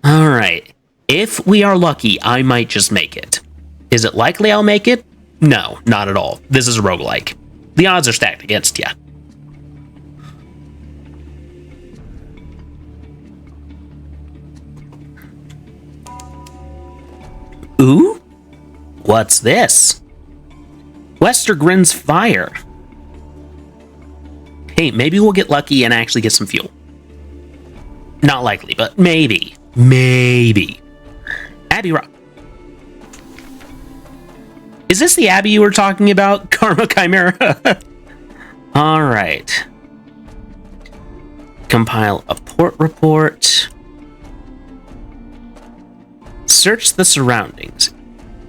All right. If we are lucky, I might just make it. Is it likely I'll make it? No, not at all. This is a roguelike. The odds are stacked against you. Ooh? What's this? Westergren's Fire. Hey, maybe we'll get lucky and actually get some fuel. Not likely, but maybe. Maybe. Abbey Rock. Is this the Abbey you were talking about? Karma Chimera? Alright. Compile a port report. Search the surroundings.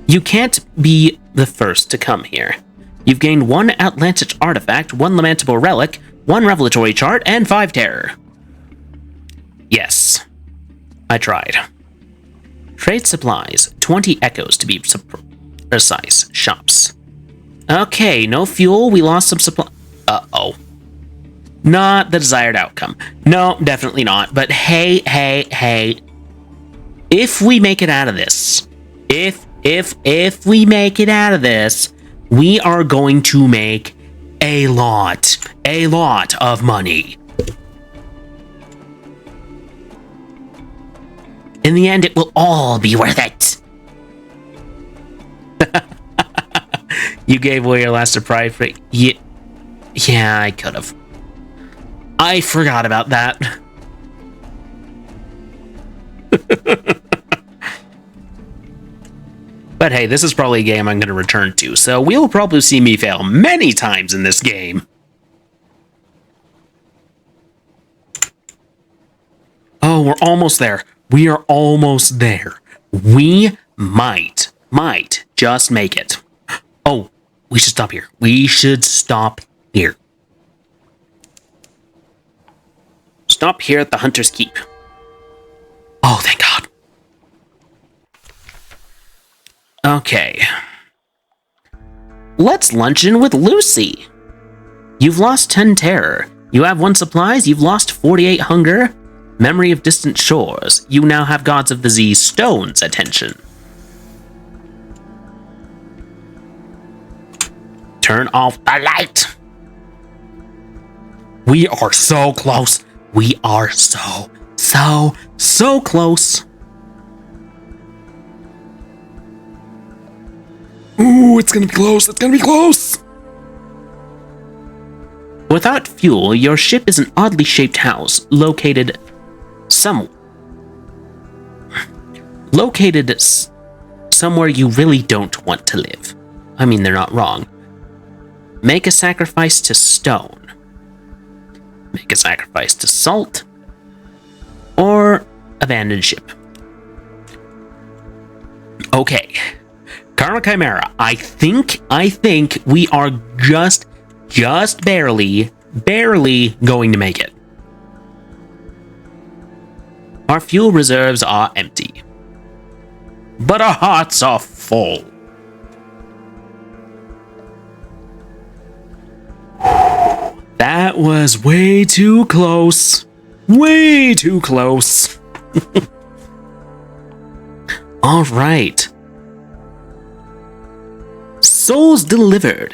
You can't be the first to come here. You've gained 1 Atlantic artifact, 1 lamentable relic, 1 revelatory chart, and 5 terror. Yes. I tried. Trade supplies. 20 echoes to be precise. Shops. Okay, no fuel. We lost some supply. Uh-oh. Not the desired outcome. No, definitely not. But hey. If we make it out of this, if we make it out of this, we are going to make a lot of money. In the end, it will all be worth it. You gave away your last surprise for... Yeah, I could have. I forgot about that. But hey, this is probably a game I'm going to return to, so we'll probably see me fail many times in this game. Oh, we're almost there. We are almost there. We might just make it. Oh, we should stop here. We should stop here. stop here at the Hunter's Keep. Oh, thank God. Okay. Let's luncheon with Lucy. You've lost 10 terror. You have 1 supplies. You've lost 48 hunger. Memory of distant shores. You now have Gods of the Z Stone's attention. Turn off the light. We are so close. We are so close. Ooh, it's gonna be close. It's gonna be close. Without fuel, your ship is an oddly shaped house located somewhere you really don't want to live. I mean, they're not wrong. Make a sacrifice to stone. Make a sacrifice to salt. Or abandon ship. Okay. Karma Chimera, I think we are just barely going to make it. Our fuel reserves are empty. But our hearts are full. That was way too close. Way too close. All right. Souls delivered.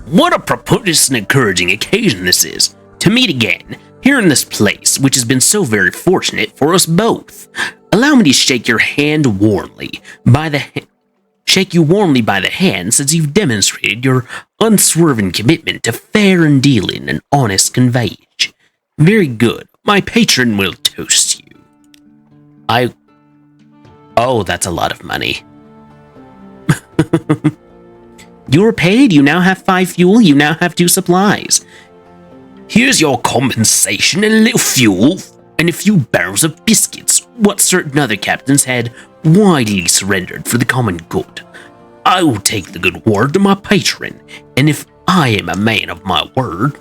What a propitious and encouraging occasion this is, to meet again, here in this place, which has been so very fortunate for us both. Allow me to shake you warmly by the hand, since you've demonstrated your unswerving commitment to fair and dealing and honest conveyage. Very good. My patron will toast you. Oh, that's a lot of money. You were paid, you now have 5 fuel, you now have 2 supplies. Here's your compensation, and a little fuel, and a few barrels of biscuits, what certain other captains had widely surrendered for the common good. I will take the good word to my patron, and if I am a man of my word,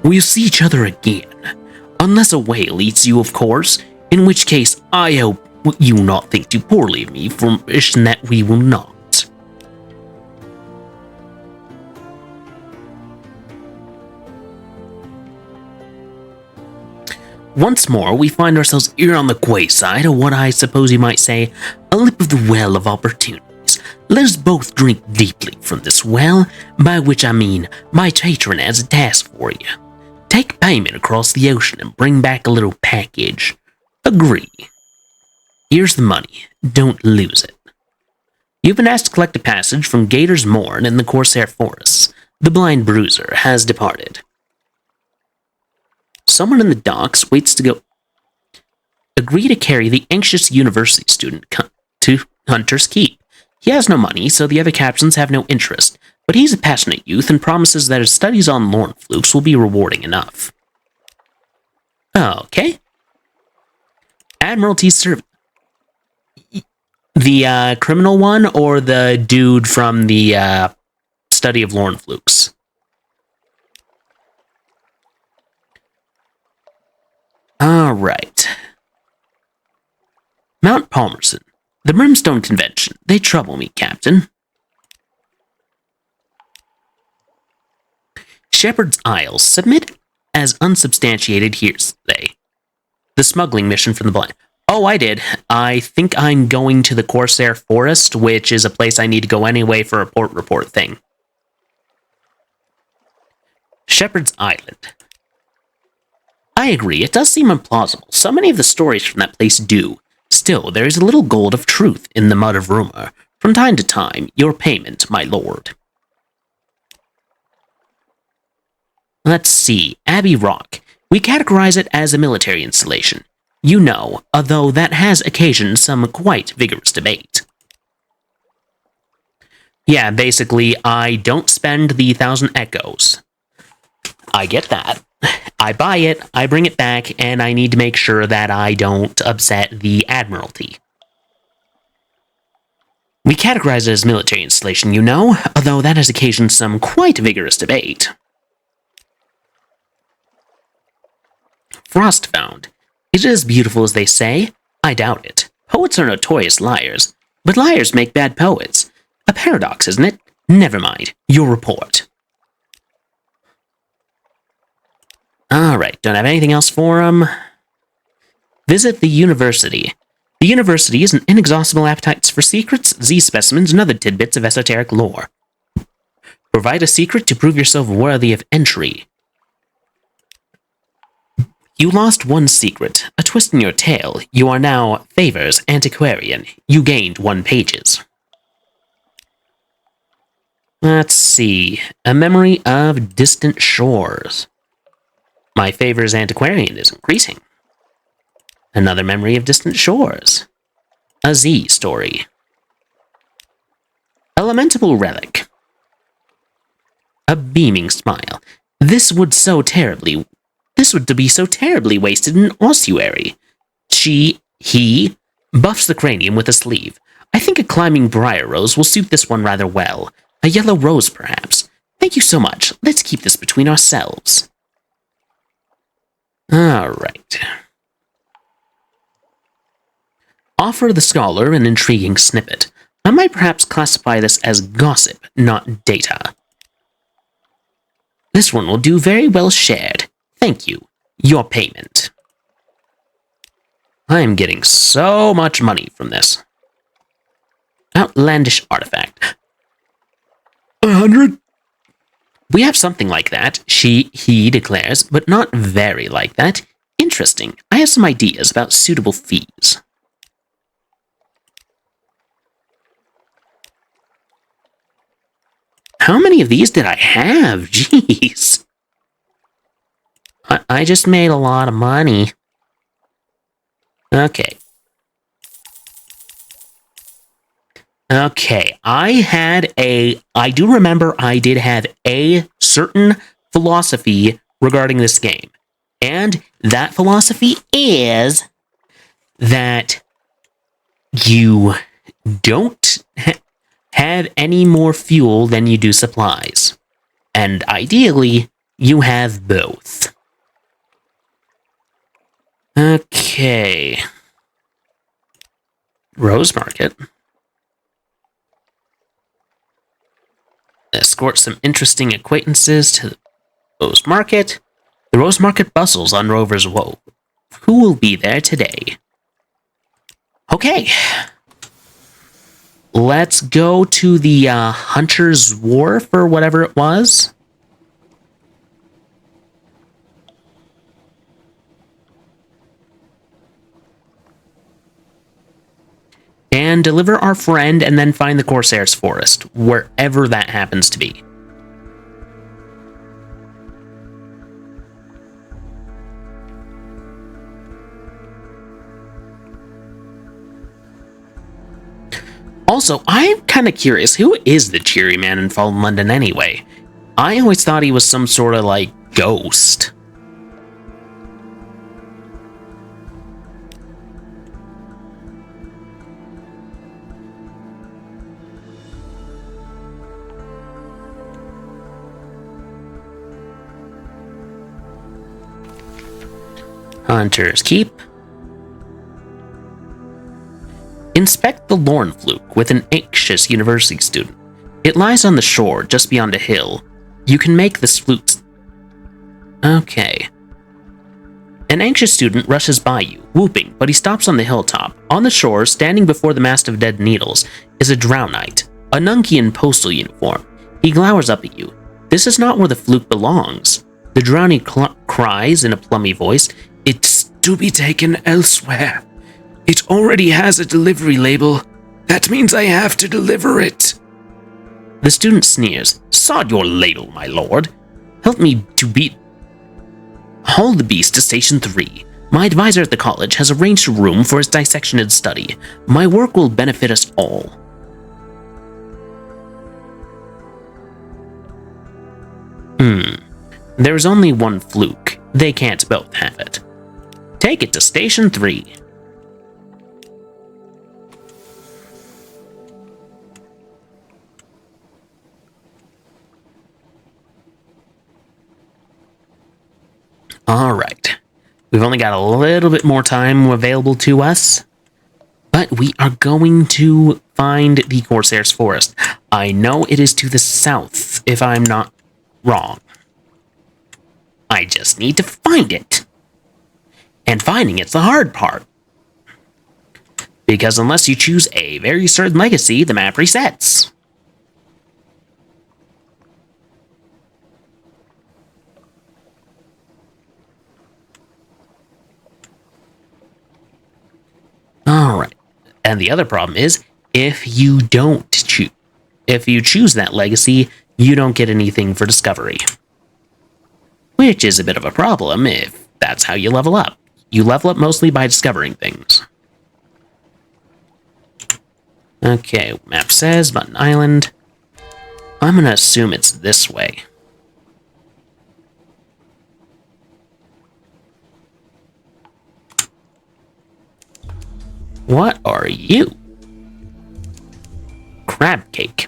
we'll see each other again. Unless a whale eats you, of course, in which case I hope you will not think too poorly of me for wishing that we will not. Once more, we find ourselves here on the quayside, or what I suppose you might say, a lip of the well of opportunities. Let us both drink deeply from this well, by which I mean my patron has a task for you. Take payment across the ocean and bring back a little package. Agree. Here's the money. Don't lose it. You've been asked to collect a passage from Gator's Morn in the Corsair Forests. The Blind Bruiser has departed. Someone in the docks waits to go. Agree to carry the anxious university student to Hunter's Keep. He has no money, so the other captains have no interest, but he's a passionate youth and promises that his studies on Lorn flukes will be rewarding enough. Okay. Admiralty Service. The criminal one, or the dude from the study of Lorn flukes? Alright. Mount Palmerston. The Brimstone Convention. They trouble me, Captain. Shepherd's Isles. Submit as unsubstantiated hearsay. The smuggling mission from the blind. Oh, I did. I think I'm going to the Corsair Forest, which is a place I need to go anyway for a port report thing. Shepherd's Island. I agree, it does seem implausible. So many of the stories from that place do. Still, there is a little gold of truth in the mud of rumor. From time to time, your payment, my lord. Let's see, Abbey Rock. We categorize it as a military installation. You know, although that has occasioned some quite vigorous debate. Yeah, basically, I don't spend the 1,000 echoes. I get that. I buy it, I bring it back, and I need to make sure that I don't upset the Admiralty. We categorize it as military installation, you know, although that has occasioned some quite vigorous debate. frost found. Is it as beautiful as they say? I doubt it. Poets are notorious liars, but liars make bad poets. A paradox, isn't it? Never mind. Your report. Alright, don't have anything else for him. Visit the university. The university is an inexhaustible appetite for secrets, Z-specimens, and other tidbits of esoteric lore. Provide a secret to prove yourself worthy of entry. You lost one secret, a twist in your tale. You are now Favors Antiquarian. You gained 1 pages. Let's see. A memory of distant shores. My Favors Antiquarian is increasing. Another memory of distant shores. A Z story. Elementable relic. A beaming smile. This would be so terribly wasted in an ossuary. He buffs the cranium with a sleeve. I think a climbing briar rose will suit this one rather well. A yellow rose, perhaps. Thank you so much. Let's keep this between ourselves. Alright. Offer the scholar an intriguing snippet. I might perhaps classify this as gossip, not data. This one will do very well shared. Thank you. Your payment. I am getting so much money from this. Outlandish artifact. 100? We have something like that, he declares, but not very like that. Interesting. I have some ideas about suitable fees. How many of these did I have? Jeez. I just made a lot of money. Okay. Okay, I do remember I did have a certain philosophy regarding this game. And that philosophy is that you don't have any more fuel than you do supplies. And ideally, you have both. Okay. Rose Market. Escort some interesting acquaintances to the Rose Market. The Rose Market bustles on Rover's Woe. Who will be there today? Okay. Let's go to the Hunter's Wharf or whatever it was. And deliver our friend and then find the Corsair's Forest, wherever that happens to be. Also, I'm kind of curious, who is the cheery man in Fallen London anyway? I always thought he was some sort of, like, ghost. Hunter's Keep. Inspect the Lorn Fluke with an anxious university student. It lies on the shore just beyond a hill. You can make this fluke... Okay. An anxious student rushes by you, whooping, but he stops on the hilltop. On the shore, standing before the mast of dead needles, is a Drownite, a Nunkian postal uniform. He glowers up at you. This is not where the fluke belongs. The Drownie cries in a plummy voice, It's to be taken elsewhere. It already has a delivery label. That means I have to deliver it. The student sneers. Sod your ladle, my lord. Help me to beat... Haul the beast to Station 3. My advisor at the college has arranged a room for his dissection and study. My work will benefit us all. There's only one fluke. They can't both have it. Take it to Station 3. Alright. We've only got a little bit more time available to us, but we are going to find the Corsair's Forest. I know it is to the south, if I'm not wrong. I just need to find it. And finding it's the hard part. Because unless you choose a very certain legacy, the map resets. Alright. And the other problem is, if you choose that legacy, you don't get anything for discovery. Which is a bit of a problem if that's how you level up. You level up mostly by discovering things. Okay, map says Button Island. I'm gonna assume it's this way. What are you? Crab Cake.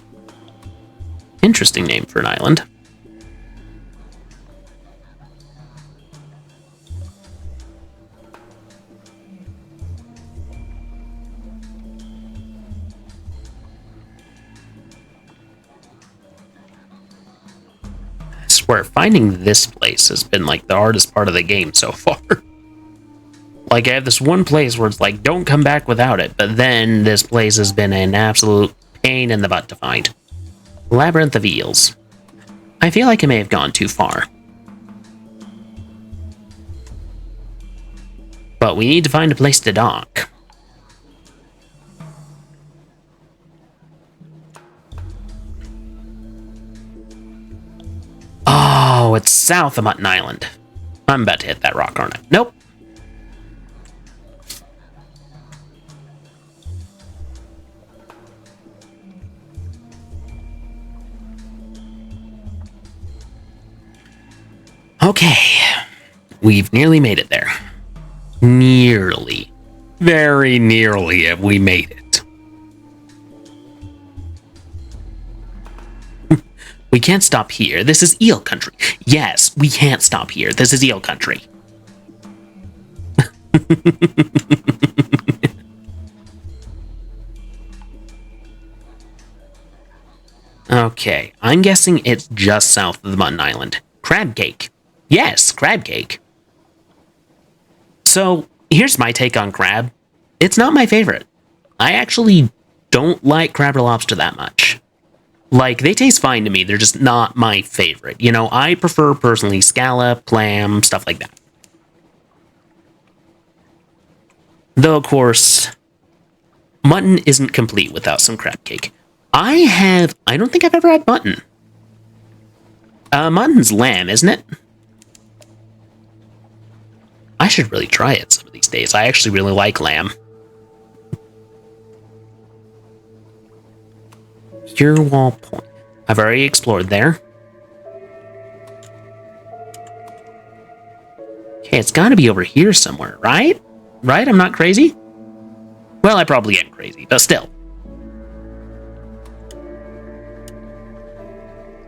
Interesting name for an island. I swear, finding this place has been like the hardest part of the game so far. Like, I have this one place where it's like, don't come back without it, but then this place has been an absolute pain in the butt to find. Labyrinth of Eels. I feel like I may have gone too far. But we need to find a place to dock. Oh, it's south of Mutton Island. I'm about to hit that rock, aren't I? Nope. Okay, we've nearly made it there. Nearly. Very nearly have we made it. We can't stop here. This is eel country. Yes, we can't stop here. This is eel country. Okay, I'm guessing it's just south of the Mutton Island. Crab Cake. Yes, crab cake. So, here's my take on crab. It's not my favorite. I actually don't like crab or lobster that much. Like, they taste fine to me, they're just not my favorite. You know, I prefer, personally, scallop, clam, stuff like that. Though, of course, mutton isn't complete without some crab cake. I don't think I've ever had mutton. Mutton's lamb, isn't it? I should really try it some of these days. I actually really like lamb. Pure Wall Point. I've already explored there. Okay, it's gotta be over here somewhere, right? Right? I'm not crazy? Well, I probably am crazy, but still.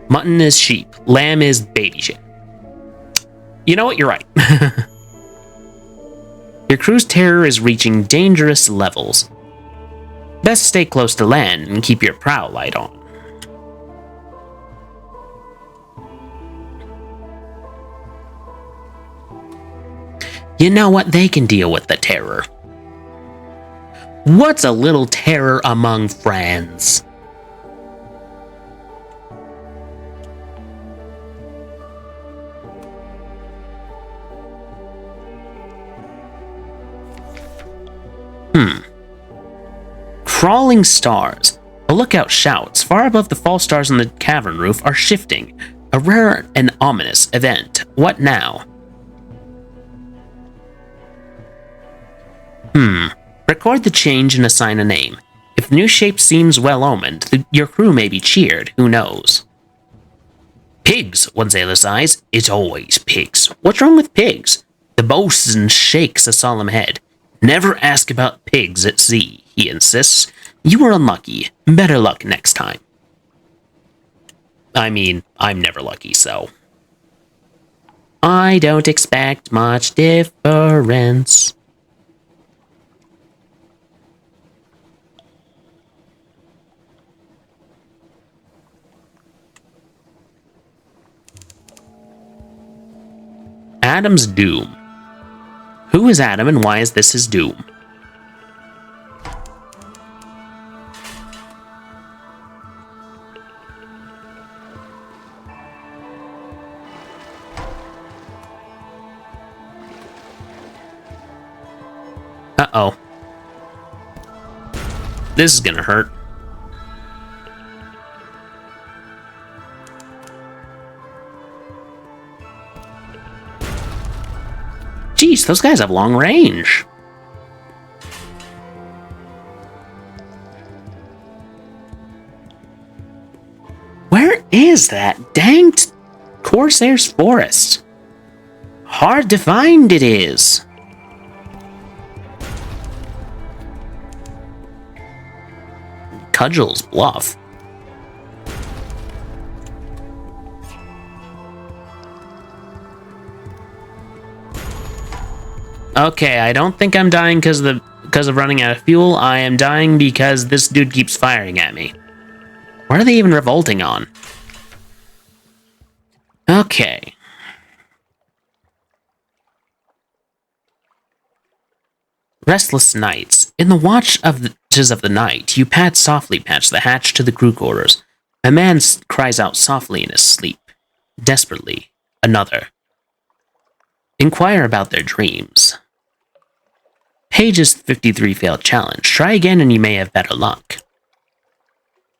Mutton is sheep. Lamb is baby sheep. You know what? You're right. Your crew's terror is reaching dangerous levels. Best stay close to land and keep your prow light on. You know what? They can deal with the terror. What's a little terror among friends? Crawling stars. A lookout shouts far above the false stars on the cavern roof are shifting. A rare and ominous event. What now? Record the change and assign a name. If the new shape seems well-omened, your crew may be cheered. Who knows? Pigs, one sailor sighs. It's always pigs. What's wrong with pigs? The boatswain shakes a solemn head. Never ask about pigs at sea, he insists. You were unlucky. Better luck next time. I mean, I'm never lucky, so. I don't expect much difference. Adam's doom. Who is Adam and why is this his doom? Uh-oh. This is gonna hurt. Jeez, those guys have long range. Where is that danged Corsair's Forest? Hard to find it is. Cudgel's Bluff. Okay, I don't think I'm dying because of running out of fuel. I am dying because this dude keeps firing at me. What are they even revolting on? Okay. Restless nights. In the watches of the night, you softly patch the hatch to the crew quarters. A man cries out softly in his sleep. Desperately, another. Inquire about their dreams. Page's 53 failed challenge. Try again and you may have better luck.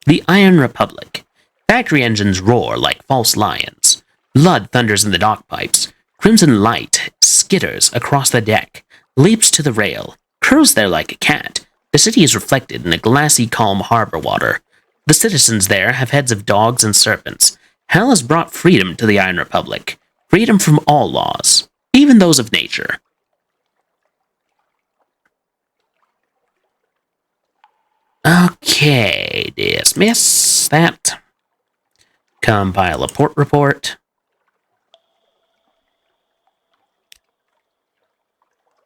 The Iron Republic. Factory engines roar like false lions. Blood thunders in the dock pipes. Crimson light skitters across the deck. Leaps to the rail. Curls there like a cat. The city is reflected in a glassy, calm harbor water. The citizens there have heads of dogs and serpents. Hell has brought freedom to the Iron Republic. Freedom from all laws, even those of nature. Okay, dismiss that. Compile a port report.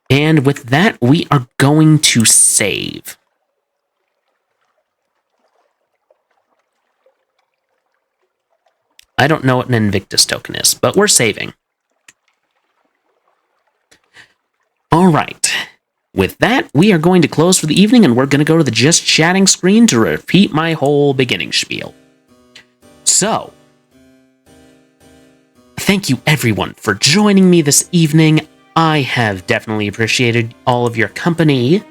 And with that, we are going to save. I don't know what an Invictus token is, but we're saving. Alright. With that, we are going to close for the evening, and we're going to go to the Just Chatting screen to repeat my whole beginning spiel. So, thank you everyone for joining me this evening. I have definitely appreciated all of your company.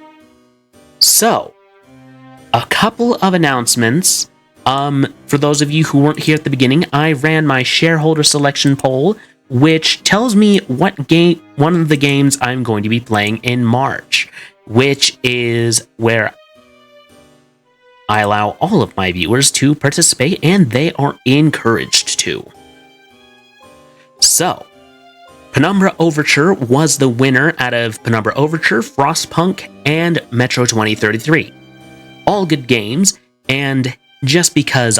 So, a couple of announcements. For those of you who weren't here at the beginning, I ran my shareholder selection poll, which tells me one of the games I'm going to be playing in March, which is where I allow all of my viewers to participate, and they are encouraged to. So, Penumbra Overture was the winner out of Penumbra Overture, Frostpunk, and Metro 2033. All good games, and just because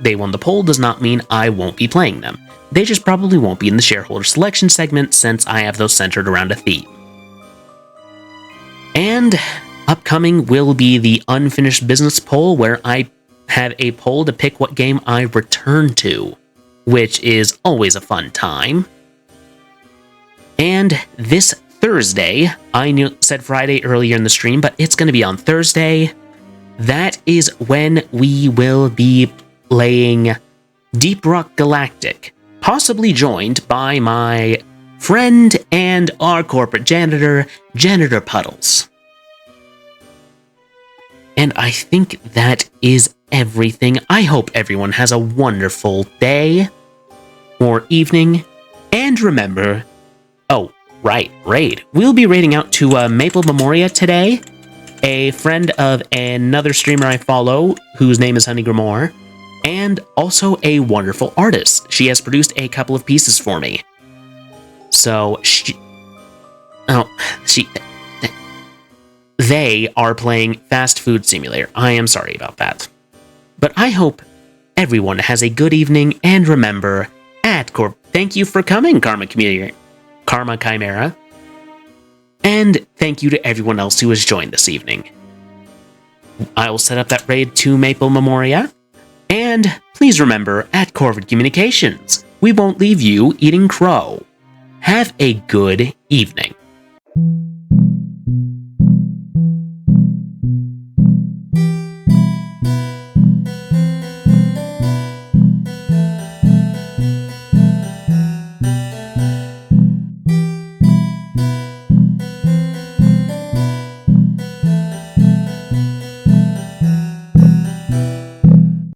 they won the poll does not mean I won't be playing them. They just probably won't be in the shareholder selection segment since I have those centered around a theme. And upcoming will be the unfinished business poll, where I have a poll to pick what game I return to, which is always a fun time. And this Thursday, I said Friday earlier in the stream, but it's going to be on Thursday. That is when we will be playing Deep Rock Galactic, possibly joined by my friend and our corporate janitor, Janitor Puddles. And I think that is everything. I hope everyone has a wonderful day or evening. And remember, oh, right, raid. We'll be raiding out to Maple Memoria today, a friend of another streamer I follow, whose name is Honey Grimoire, and also a wonderful artist. She has produced a couple of pieces for me. So, they are playing Fast Food Simulator. I am sorry about that. But I hope everyone has a good evening, and remember, at thank you for coming, Karma Chimera. And thank you to everyone else who has joined this evening. I will set up that raid to Maple Memoria. And please remember, at Corvid Communications, we won't leave you eating crow. Have a good evening.